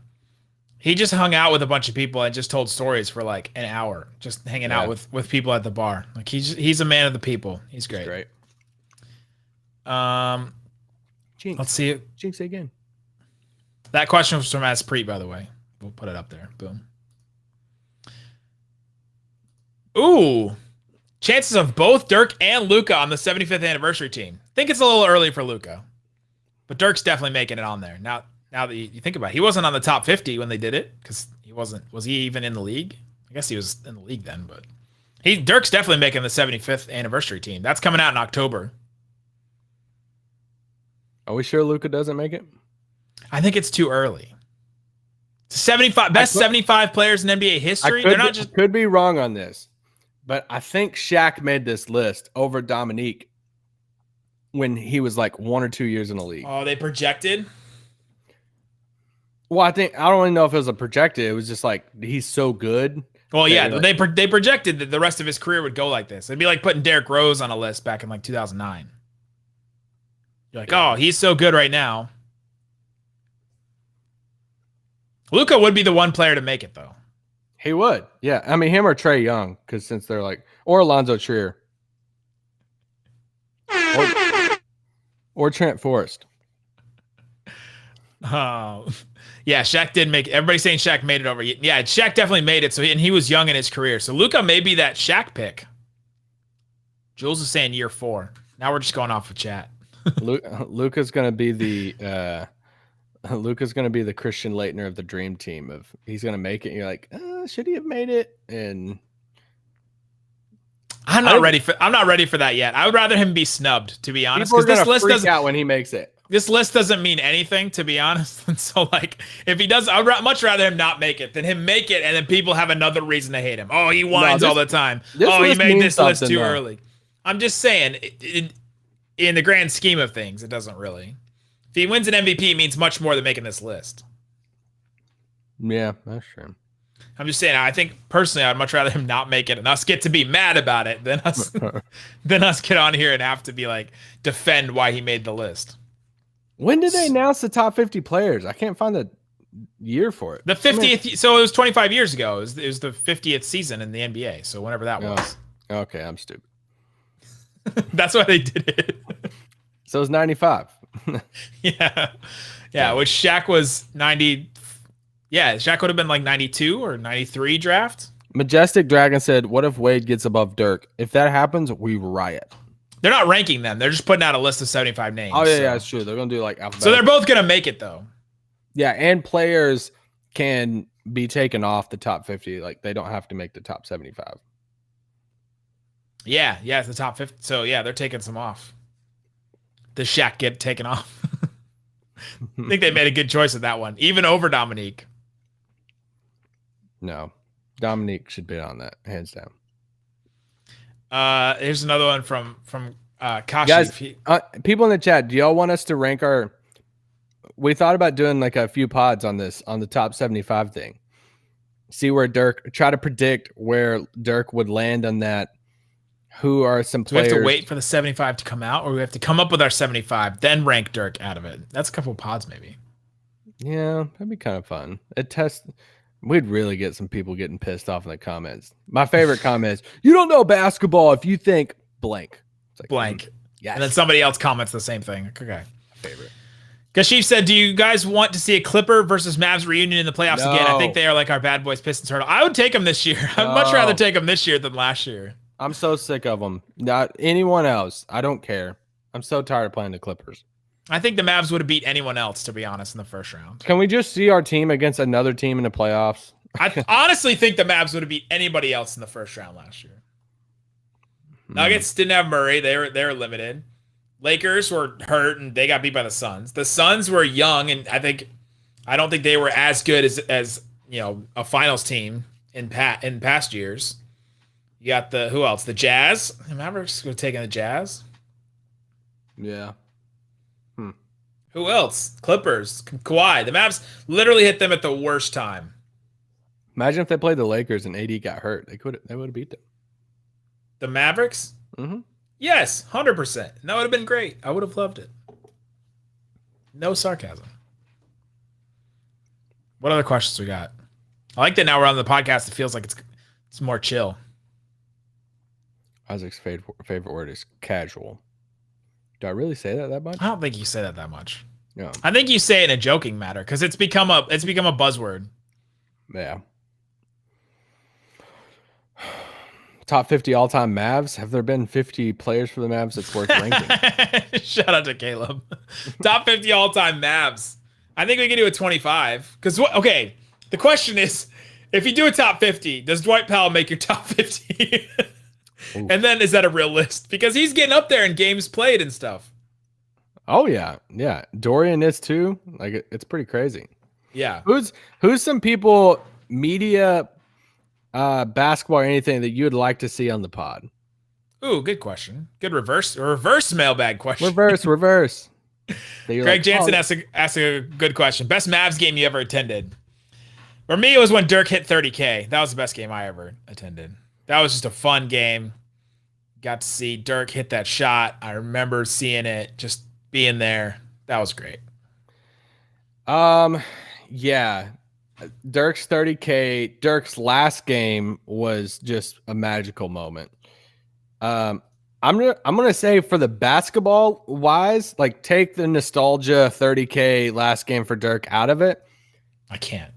he just hung out with a bunch of people and just told stories for like an hour, just hanging out with people at the bar. Like he's a man of the people. He's great. Great. Jinx. Let's see it. Jinx again. That question was from Aspreet, by the way. We'll put it up there. Boom. Ooh. Chances of both Dirk and Luka on the 75th anniversary team. I think it's a little early for Luka, but Dirk's definitely making it on there. Now that you think about it, he wasn't on the top 50 when they did it because he wasn't. Was he even in the league? I guess he was in the league then, but Dirk's definitely making the 75th anniversary team. That's coming out in October. Are we sure Luka doesn't make it? I think it's too early. 75 best 75 players in NBA history. They're not just. Could be wrong on this, but I think Shaq made this list over Dominique when he was like 1 or 2 years in the league. Oh, they projected. Well, I don't really know if it was a projected. It was just like he's so good. Well, yeah, they projected that the rest of his career would go like this. It'd be like putting Derrick Rose on a list back in like 2009. You're like, oh, he's so good right now. Luka would be the one player to make it, though. He would. Yeah. I mean, him or Trae Young, because since they're like, or Alonzo Trier. Or Trent Forrest. Oh, yeah, Shaq did make it. Everybody's saying Shaq made it over. Yeah, Shaq definitely made it. And he was young in his career. So Luka may be that Shaq pick. Jules is saying year 4. Now we're just going off of chat. Luka's gonna be the Christian Laettner of the dream team. Of he's gonna make it. And you're like, should he have made it? And I'm not ready for that yet. I would rather him be snubbed, to be honest. Because this list doesn't out when he makes it. This list doesn't mean anything, to be honest. And so, like, if he does, I'd much rather him not make it than him make it, and then people have another reation to hate him. Oh, he whines all the time. Oh, he made this list too early. I'm just saying, in the grand scheme of things, it doesn't really. If he wins an MVP, it means much more than making this list. Yeah, that's true. I'm just saying, I think personally, I'd much rather him not make it and us get to be mad about it than us get on here and have to be like defend why he made the list. When did they announce the top 50 players? I can't find the year for it. The 50th. So it was 25 years ago. It was the 50th season in the NBA. So whenever that was. Okay, I'm stupid. That's why they did it. So it was 95. Yeah. Which Shaq was 90. Yeah, Shaq would have been like 92 or 93 draft. Majestic Dragon said, "What if Wade gets above Dirk? If that happens, we riot." They're not ranking them. They're just putting out a list of 75 names. Oh, yeah, it's true. They're going to do like alphabetical. So they're both going to make it, though. Yeah, and players can be taken off the top 50. Like, they don't have to make the top 75. Yeah, it's the top 50. So, yeah, they're taking some off. Does Shaq get taken off? I think they made a good choice with that one, even over Dominique. No. Dominique should be on that, hands down. Here's another one from Kashi. Guys, people in the chat, do y'all want us to rank our? We thought about doing like a few pods on this on the top 75 thing. See where try to predict where Dirk would land on that. Who are some players? Do we have to wait for the 75 to come out, or we have to come up with our 75, then rank Dirk out of it? That's a couple of pods, maybe. Yeah, that'd be kind of fun. We'd really get some people getting pissed off in the comments. My favorite comment is, "You don't know basketball if you think blank." It's like, blank. Yes. And then somebody else comments the same thing. Okay. Favorite. Kashif said, "Do you guys want to see a Clipper versus Mavs reunion in the playoffs again? I think they are like our bad boys, Pistons, Turtle. I would take them this year. I'd much rather take them this year than last year. I'm so sick of them. Not anyone else. I don't care. I'm so tired of playing the Clippers. I think the Mavs would have beat anyone else, to be honest, in the first round. Can we just see our team against another team in the playoffs? I honestly think the Mavs would have beat anybody else in the first round last year. Nuggets didn't have Murray. They were limited. Lakers were hurt, and they got beat by the Suns. The Suns were young, and I don't think they were as good as a finals team in past years. You got who else? The Jazz. The Mavericks were taking the Jazz. Yeah. Who else? Clippers. Kawhi. The Mavs literally hit them at the worst time. Imagine if they played the Lakers and AD got hurt. They would have beat them. The Mavericks? Mm-hmm. Yes, 100%. That would have been great. I would have loved it. No sarcasm. What other questions we got? I like that now we're on the podcast. It feels like it's more chill. Isaac's favorite word is casual. Do I really say that much? I don't think you say that much. No. I think you say it in a joking matter because it's become a buzzword. Yeah. Top 50 all-time Mavs. Have there been 50 players for the Mavs that's worth ranking? Shout out to Caleb. Top 50 all-time Mavs. I think we can do a 25. Because okay, the question is, if you do a top 50, does Dwight Powell make your top 50? And then is that a real list? Because he's getting up there in games played and stuff. Oh yeah. Yeah. Dorian is too. Like it's pretty crazy. Yeah. Who's some people, media, basketball or anything that you would like to see on the pod? Ooh, good question. Good reverse mailbag question. Reverse. Greg Jansen asked a good question. Best Mavs game you ever attended? For me, it was when Dirk hit 30K. That was the best game I ever attended. That was just a fun game. Got to see Dirk hit that shot. I remember seeing it, just being there. That was great. Yeah. Dirk's 30K. Dirk's last game was just a magical moment. I'm gonna say for the basketball wise, like take the nostalgia 30K last game for Dirk out of it. I can't.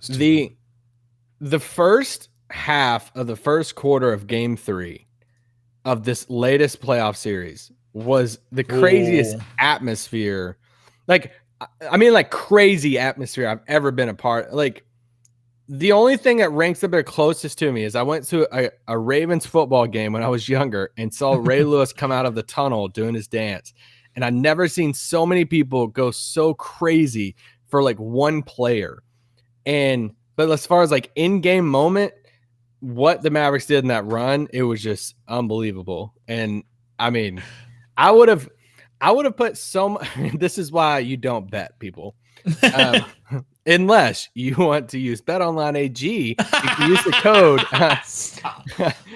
The first half of the first quarter of game 3 of this latest playoff series was the craziest atmosphere. Like, I mean, like crazy atmosphere I've ever been a part. Like, the only thing that ranks up there closest to me is I went to a Ravens football game when I was younger and saw Ray Lewis come out of the tunnel doing his dance. And I've never seen so many people go so crazy for like one player. But as far as like in-game moment, what the Mavericks did in that run, it was just unbelievable. And I mean, I would have put this is why you don't bet, people. Unless you want to use BetOnline AG, you can use the code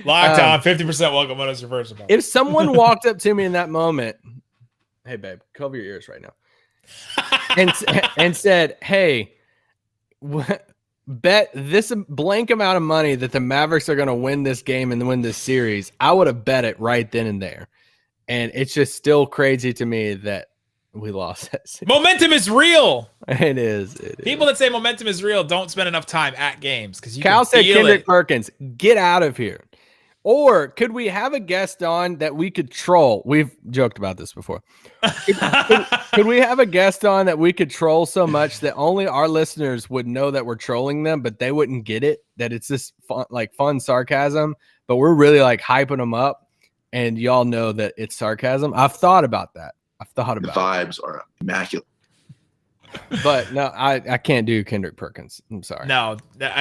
Locked on 50% welcome bonus reversible. If someone walked up to me in that moment, hey babe, cover your ears right now, and said, hey, bet this blank amount of money that the Mavericks are going to win this game and win this series, I would have bet it right then and there. And it's just still crazy to me that we lost that series. Momentum is real. It is. People that say momentum is real don't spend enough time at games because you Cal can said feel Kendrick it. Perkins, get out of here. Or could we have a guest on that we could troll? We've joked about this before. Could we have a guest on that we could troll so much that only our listeners would know that we're trolling them, but they wouldn't get it, that it's just fun sarcasm, but we're really like hyping them up and y'all know that it's sarcasm? I've thought about that. The vibes are immaculate. But no, I can't do Kendrick Perkins. I'm sorry. No,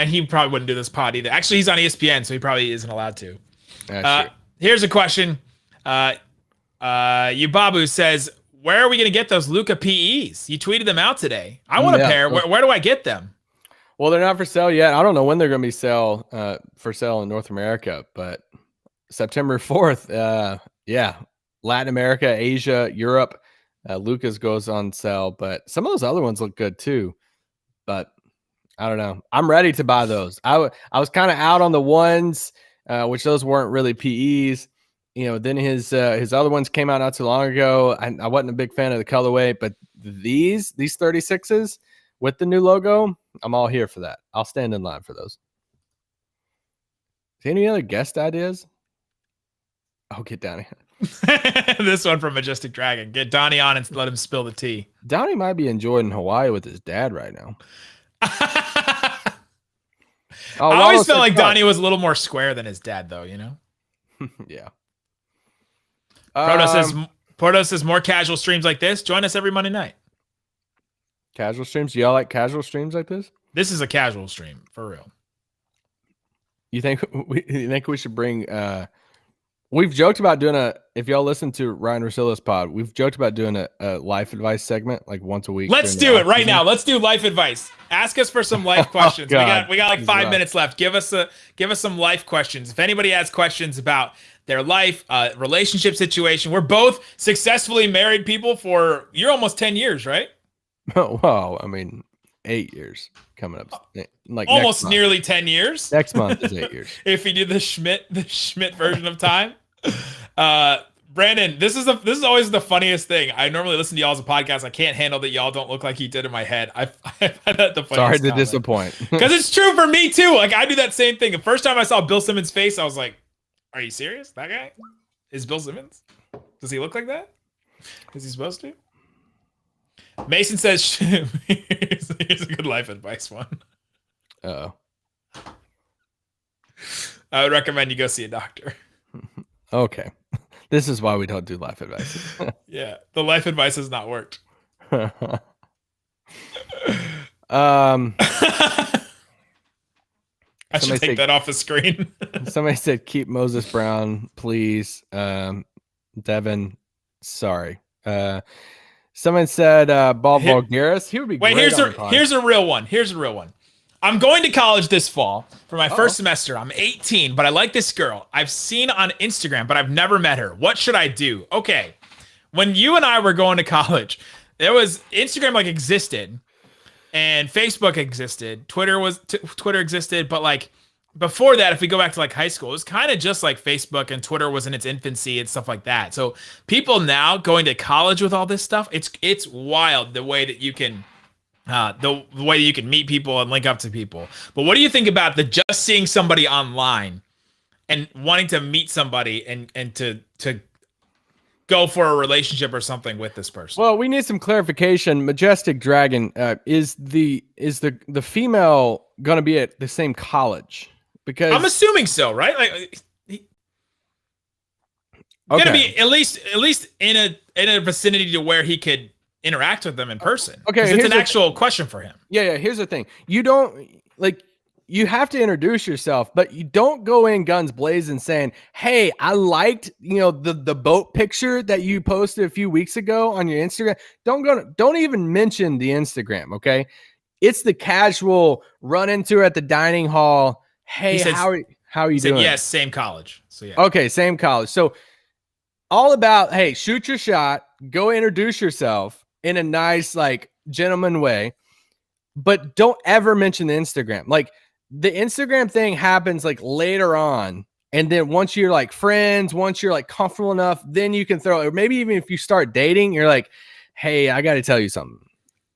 he probably wouldn't do this pod either. Actually, he's on ESPN, so he probably isn't allowed to. Here's a question. Yubabu says, where are we going to get those Luka PEs? You tweeted them out today. I want a pair. Where do I get them? Well, they're not for sale yet. I don't know when they're going to be for sale in North America, but September 4th. Latin America, Asia, Europe. Luka's goes on sale, but some of those other ones look good too. But I don't know. I'm ready to buy those. I was kind of out on the ones, which those weren't really PEs. You know, then his other ones came out not too long ago. I wasn't a big fan of the colorway, but these 36s with the new logo, I'm all here for that. I'll stand in line for those. Any other guest ideas? Oh, get down here. This one from Majestic Dragon. Get Donnie on and let him spill the tea. Donnie might be enjoying Hawaii with his dad right now. I always felt like Donnie was a little more square than his dad, though, you know? Yeah. Porto says more casual streams like this. Join us every Monday night. Casual streams? Do y'all like casual streams like this? This is a casual stream, for real. You think we should bring we've joked about doing if y'all listen to Ryan Russillo's pod, we've joked about doing a life advice segment like once a week. Let's do it right now. Let's do life advice. Ask us for some life questions. We got like 5 minutes left. Give us some life questions. If anybody has questions about their life, relationship situation, we're both successfully married people for you're almost 10 years, right? Well, I mean, 8 years coming up. Like almost nearly 10 years. Next month is 8 years. If we do the Schmidt version of time. Brandon, this is always the funniest thing. I normally listen to y'all as a podcast. I can't handle that y'all don't look like he did in my head. I find that the funniest. Sorry to disappoint. Because it's true for me too. Like I do that same thing. The first time I saw Bill Simmons' face, I was like, "Are you serious? That guy is Bill Simmons? Does he look like that? Is he supposed to?" Mason says, "Here's a good life advice one." Oh. I would recommend you go see a doctor. Okay. This is why we don't do life advice. Yeah, the life advice has not worked. I should take that off the screen. Somebody said, keep Moses Brown, please. Devin, sorry. Someone said Bob Vulgaris. He would be great. Here's a real one. Here's a real one. I'm going to college this fall for my first semester. I'm 18, but I like this girl. I've seen on Instagram, but I've never met her. What should I do? Okay. When you and I were going to college, there was Instagram like existed and Facebook existed. Twitter existed, but like before that, if we go back to like high school, it was kind of just like Facebook and Twitter was in its infancy and stuff like that. So people now going to college with all this stuff, it's wild the way that you can the way you can meet people and link up to people. But what do you think about just seeing somebody online and wanting to meet somebody and to go for a relationship or something with this person. Well, we need some clarification. Majestic Dragon, is the female going to be at the same college? Because I'm assuming so, right? Like gonna be at least in a vicinity to where he could interact with them in person. Okay, it's an actual question for him. Yeah. Here's the thing: you have to introduce yourself, but you don't go in guns blazing saying, "Hey, I liked the boat picture that you posted a few weeks ago on your Instagram." Don't even mention the Instagram. Okay, it's the casual run into her at the dining hall. Hey, how are you doing? Yes, same college. So yeah. Okay, same college. So all about, hey, shoot your shot, go introduce yourself in a nice, like, gentleman way, but don't ever mention the Instagram. Like, the Instagram thing happens like later on, and then once you're like friends, once you're like comfortable enough, then you can throw it. Or maybe even if you start dating, you're like, hey, I got to tell you something.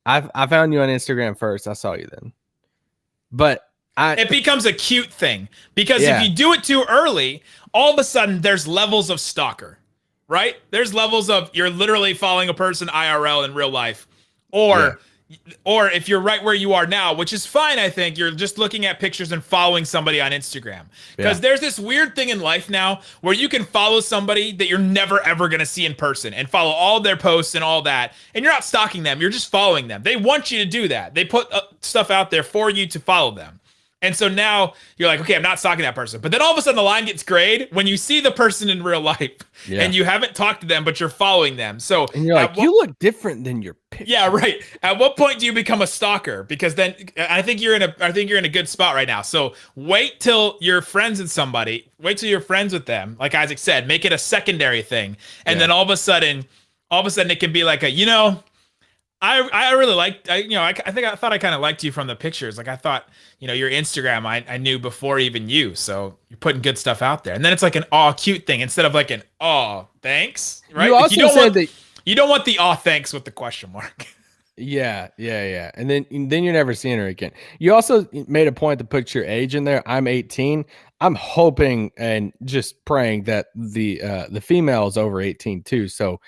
I found you on Instagram first. I saw you then. But it becomes a cute thing because if you do it too early, all of a sudden there's levels of stalker, right? There's levels of you're literally following a person IRL in real life, or if you're right where you are now, which is fine, I think you're just looking at pictures and following somebody on Instagram. Because there's this weird thing in life now where you can follow somebody that you're never, ever going to see in person and follow all their posts and all that. And you're not stalking them. You're just following them. They want you to do that. They put stuff out there for you to follow them. And so now you're like, okay, I'm not stalking that person. But then all of a sudden the line gets grayed when you see the person in real life and you haven't talked to them, but you're following them. So and you're like, you look different than your picture. Yeah, right. At what point do you become a stalker? Because then I think you're in a good spot right now. So wait till you're friends with somebody. Wait till you're friends with them. Like Isaac said, make it a secondary thing. And then all of a sudden it can be like I really liked, I thought I kind of liked you from the pictures. Like I thought, your Instagram, I knew before even you. So you're putting good stuff out there. And then it's like an aw cute thing instead of like an aw thanks, right? You also said that you don't want the aw thanks with the question mark. Yeah. And then you're never seeing her again. You also made a point to put your age in there. I'm 18. I'm hoping and just praying that the female is over 18 too. So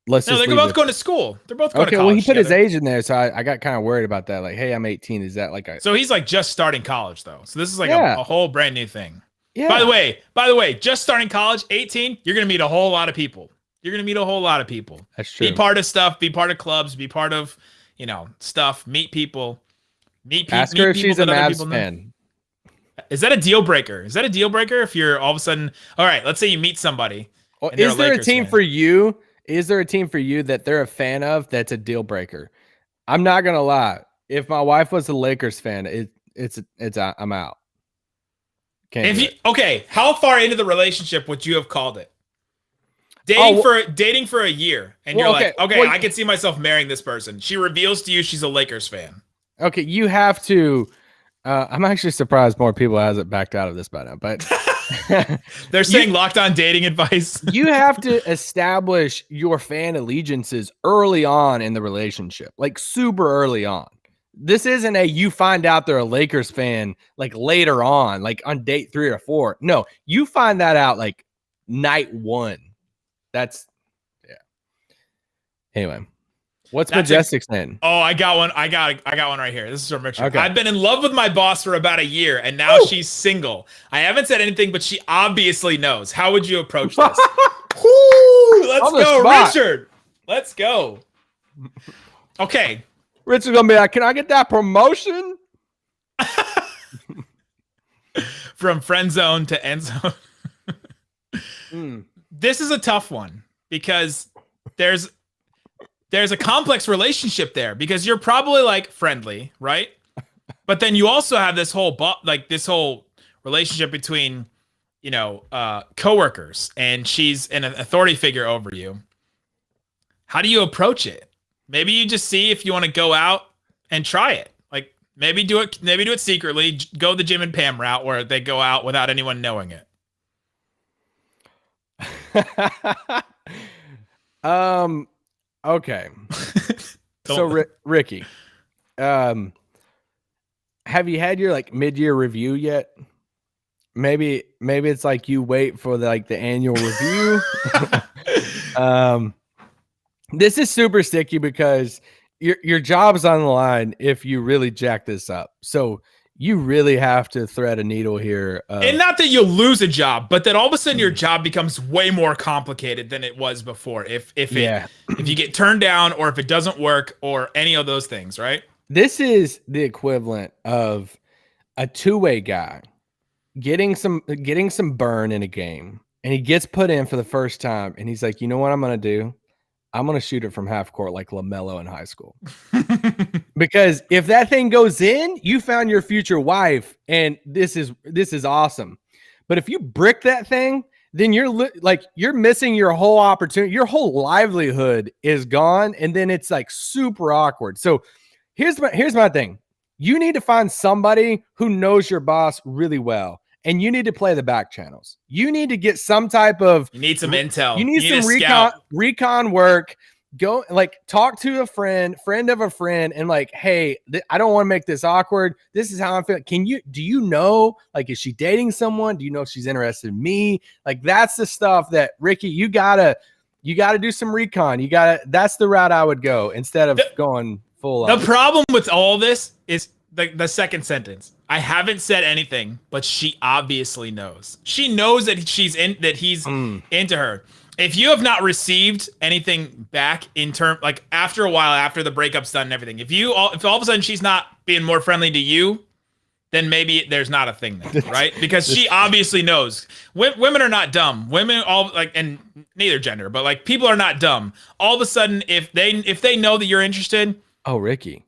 they're both going to school. They're both going to college. Well, he put together. his age in there, so I got kind of worried about that. Like, hey, I'm 18. Is that like a... So he's like just starting college though. So this is like a whole brand new thing. Yeah. By the way, just starting college, 18, you're going to meet a whole lot of people. That's true. Be part of stuff, be part of clubs, be part of, stuff, meet people. Ask her if she's a Mavs fan. Is that a deal breaker? If you're all of a sudden, all right, let's say you meet somebody. Well, is there a team for you? Is there a team for you that they're a fan of that's a deal breaker? I'm not gonna lie. If my wife was a Lakers fan, I'm out. How far into the relationship would you have called it? Dating for a year, and you're like, I can see myself marrying this person. She reveals to you she's a Lakers fan. Okay, you have to. I'm actually surprised more people hasn't backed out of this by now, but. They're saying locked on dating advice. You have to establish your fan allegiances early on in the relationship, like super early on. This isn't you find out they're a Lakers fan like later on, like on date 3 or 4. No, you find that out like night 1. That's Anyway. What's Majestic's name? Oh, I got one. I got one right here. This is from Richard. Okay. I've been in love with my boss for about a year, and now she's single. I haven't said anything, but she obviously knows. How would you approach this? Let's go, Richard. Let's go. Okay. Richard's gonna be like, "Can I get that promotion?" From friend zone to end zone. This is a tough one because there's a complex relationship there because you're probably like friendly, right? But then you also have this whole relationship between, coworkers, and she's an authority figure over you. How do you approach it? Maybe you just see if you want to go out and try it. Like maybe do it secretly. Go the Jim and Pam route where they go out without anyone knowing it. Okay. So Ricky, have you had your like mid-year review yet? maybe it's like you wait for the annual review. This is super sticky because your job's on the line if you really jack this up. So you really have to thread a needle here. And not that you'll lose a job, but that all of a sudden your job becomes way more complicated than it was before. If you get turned down or if it doesn't work or any of those things, right? This is the equivalent of a two-way guy getting some burn in a game, and he gets put in for the first time, and he's like, you know what I'm gonna do? I'm gonna shoot it from half court like LaMelo in high school. Because if that thing goes in, you found your future wife, and this is awesome. But if you brick that thing, then you're missing your whole opportunity. Your whole livelihood is gone, and then it's like super awkward. So here's my thing. You need to find somebody who knows your boss really well, and you need to play the back channels. You need to get some type of. You need some intel. You need some recon work. Go talk to a friend of a friend, and hey, I don't want to make this awkward. This is how I'm feeling. Do you know, is she dating someone? Do you know if she's interested in me? That's the stuff that Ricky, you gotta do some recon. That's the route I would go instead of going full on. The problem with all this is the second sentence. I haven't said anything, but she obviously knows. She knows that he's into her. If you have not received anything back in term, after a while, after the breakup's done and everything, if all of a sudden she's not being more friendly to you, then maybe there's not a thing there, right? Because she obviously knows. Women are not dumb. Women and neither gender, but people are not dumb. All of a sudden, if they know that you're interested. Oh, Ricky.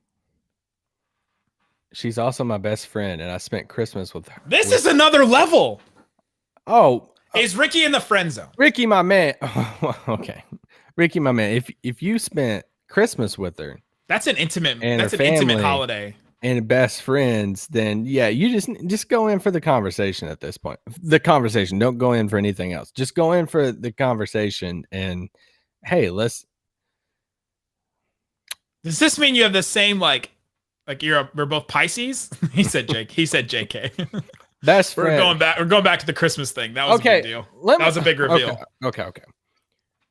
She's also my best friend, and I spent Christmas with her. This is another level. Oh. Is Ricky in the friend zone? Ricky, my man. Okay. Ricky, my man. If you spent Christmas with her. That's an intimate intimate holiday. And best friends, then yeah, you just go in for the conversation at this point. The conversation. Don't go in for anything else. Just go in for the conversation and hey, let's. Does this mean you have the same we're both Pisces? He said JK. Best friend. We're going back to the Christmas thing. That was a big deal. That was a big reveal. Okay.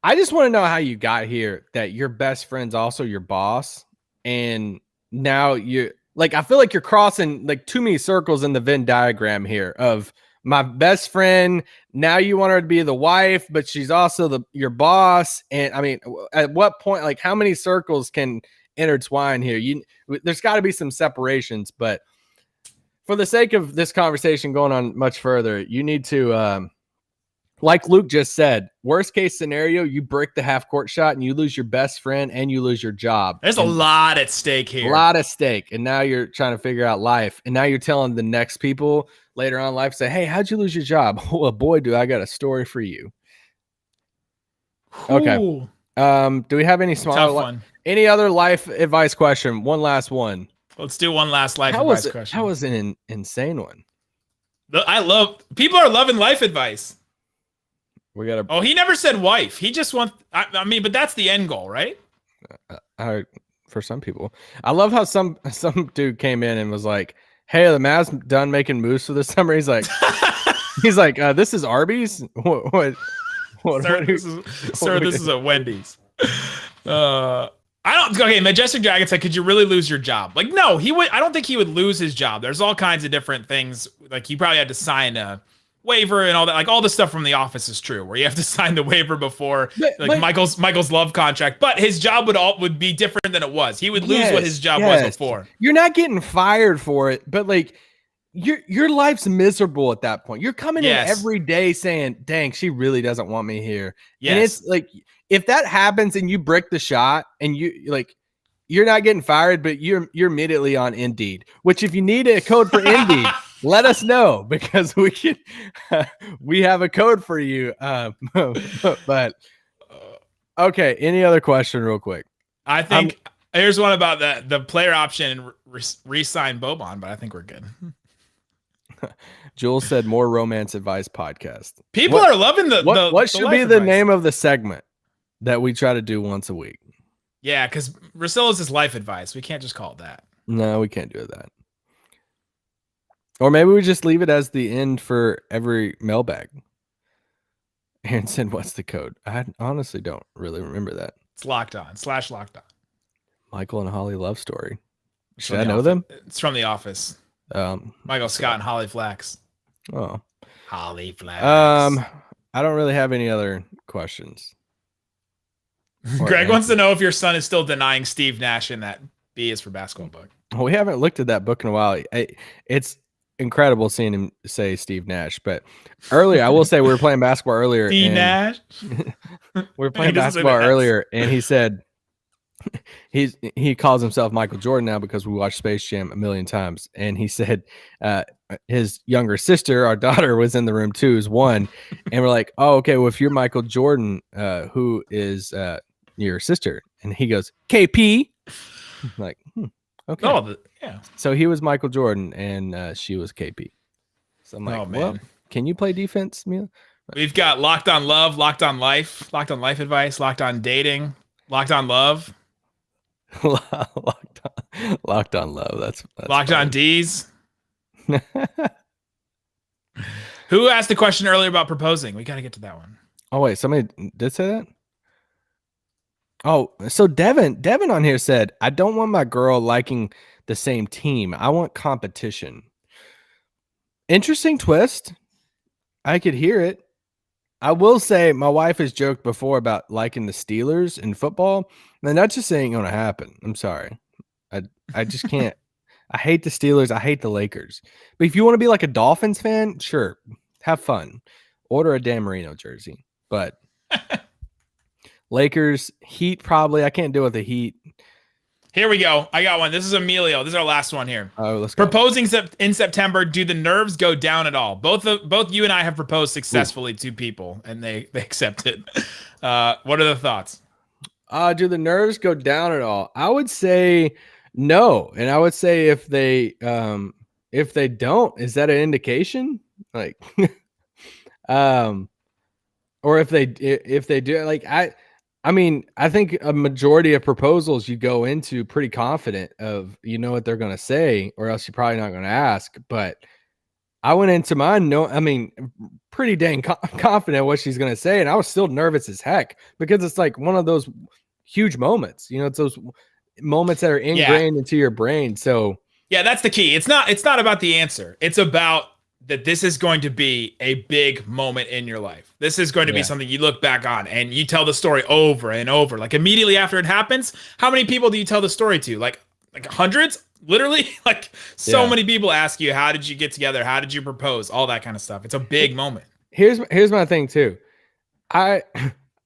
I just want to know how you got here that your best friend's also your boss. And now you I feel like you're crossing too many circles in the Venn diagram here of my best friend. Now you want her to be the wife, but she's also your boss. And I mean, at what point, how many circles can intertwine here? There's got to be some separations, but for the sake of this conversation going on much further, you need to, like Luke just said, worst case scenario, you break the half court shot and you lose your best friend and you lose your job. There's a lot at stake here. A lot at stake. And now you're trying to figure out life. And now you're telling the next people later on in life, say, hey, how'd you lose your job? Oh, boy, do I got a story for you. Okay. Do we have any any other life advice question? One last one. Let's do one last life advice question. That was an insane one. People are loving life advice. We gotta. Oh, he never said wife. He just wants. But that's the end goal, right? For some people, I love how some dude came in and was like, "Hey, the Mavs done making moves for this summer." He's like, this is Arby's. What? This is a Wendy's. Okay, Majestic Dragon said, could you really lose your job? No, he would. I don't think he would lose his job. There's all kinds of different things. He probably had to sign a waiver and all that. All the stuff from The Office is true, where you have to sign the waiver before Michael's love contract. But his job would be different than it was. He would lose what his job was before. You're not getting fired for it, but your life's miserable at that point. You're coming in every day saying, dang, she really doesn't want me here. Yes. And it's if that happens and you brick the shot and you're not getting fired, but you're immediately on Indeed, which if you need a code for Indeed, let us know because we have a code for you. But okay. Any other question real quick? I think here's one about the player option and re-sign Boban, but I think we're good. Jules said more romance advice podcast. People are loving what should be the name of the segment that we try to do once a week? Yeah, because Russillo's is life advice. We can't just call it that. No, we can't do that. Or maybe we just leave it as the end for every mailbag. Aaron said, what's the code? I honestly don't really remember that. It's Locked On / Locked On. Michael and Holly love story. It's Should I know them? It's from The Office. Michael Scott and Holly Flax. Oh. Holly Flax. I don't really have any other questions. Greg wants to know if your son is still denying Steve Nash in that B is for basketball book. Well, we haven't looked at that book in a while. It's incredible seeing him say Steve Nash. But earlier, I will say we were playing basketball earlier. Steve Nash? We were playing basketball earlier, and he said he calls himself Michael Jordan now because we watched Space Jam a million times. And he said his younger sister, our daughter, was in the room too, is one. And we're like, oh, okay, well, if you're Michael Jordan, who is your sister? And he goes, KP. I'm like, okay. Oh, yeah. So he was Michael Jordan, and she was KP. So I'm like, oh, man. Well, can you play defense, Mia? We've got Locked On Love, Locked On Life, Locked On Life Advice, Locked On Dating, Locked On Love. Locked on Love. That's Locked On D's. Who asked the question earlier about proposing? We got to get to that one. Oh, wait. Somebody did say that? Oh, so Devin on here said, I don't want my girl liking the same team. I want competition. Interesting twist. I could hear it. I will say my wife has joked before about liking the Steelers in football, and that just ain't going to happen. I'm sorry. I just can't. I hate the Steelers. I hate the Lakers. But if you want to be like a Dolphins fan, sure, have fun. Order a Dan Marino jersey. But Lakers, Heat, probably. I can't deal with the Heat. Here we go. I got one. This is Emilio. This is our last one here. Oh, let's go. Proposing in September. Do the nerves go down at all? Both you and I have proposed successfully to people, and they accepted. What are the thoughts? Do the nerves go down at all? I would say no, and I would say if they don't, is that an indication? Like, or if they do, like I mean, I think a majority of proposals you go into pretty confident of, you know what they're going to say, or else you're probably not going to ask. But I went into mine, pretty dang confident what she's going to say. And I was still nervous as heck because it's like one of those huge moments, it's those moments that are ingrained into your brain. So yeah, that's the key. It's not about the answer. It's about that this is going to be a big moment in your life. This is going to be something you look back on and you tell the story over and over. Like immediately after it happens, how many people do you tell the story to? Like hundreds? Literally? Like so many people ask you, how did you get together? How did you propose? All that kind of stuff. It's a big moment. Here's my thing too. I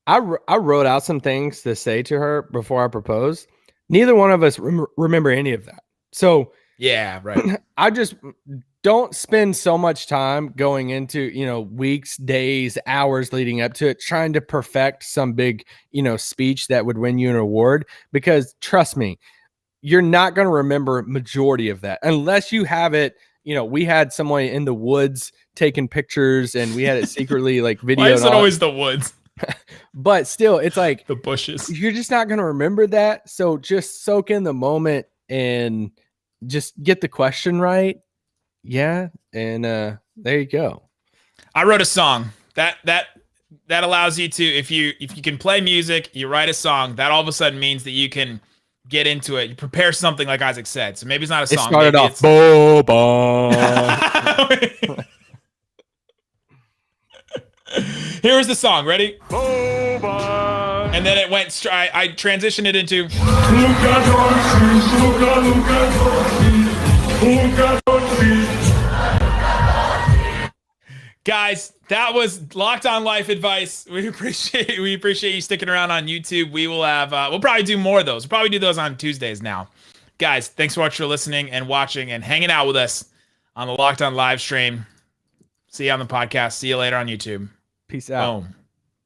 wrote out some things to say to her before I proposed. Neither one of us remember any of that. So yeah, right. I just don't spend so much time going into, weeks, days, hours leading up to it, trying to perfect some big, speech that would win you an award, because trust me, you're not going to remember majority of that unless you have it. We had someone in the woods taking pictures and we had it secretly like video. Why is it always the woods? But still, it's like the bushes. You're just not going to remember that. So just soak in the moment and just get the question right. Yeah. And there you go. I wrote a song that allows you to, if you can play music, you write a song, that all of a sudden means that you can get into it. You prepare something like Isaac said. So maybe it's not a song. It started off boba. Here was the song. Ready? Boba. And then it went straight. I transitioned it into Luka Doncic. Guys, that was Locked On Life Advice. We appreciate you sticking around on YouTube. We will have we'll probably do more of those. We'll probably do those on Tuesdays now. Guys, thanks so much for listening and watching and hanging out with us on the Locked On live stream. See you on the podcast. See you later on YouTube. Peace out. Boom.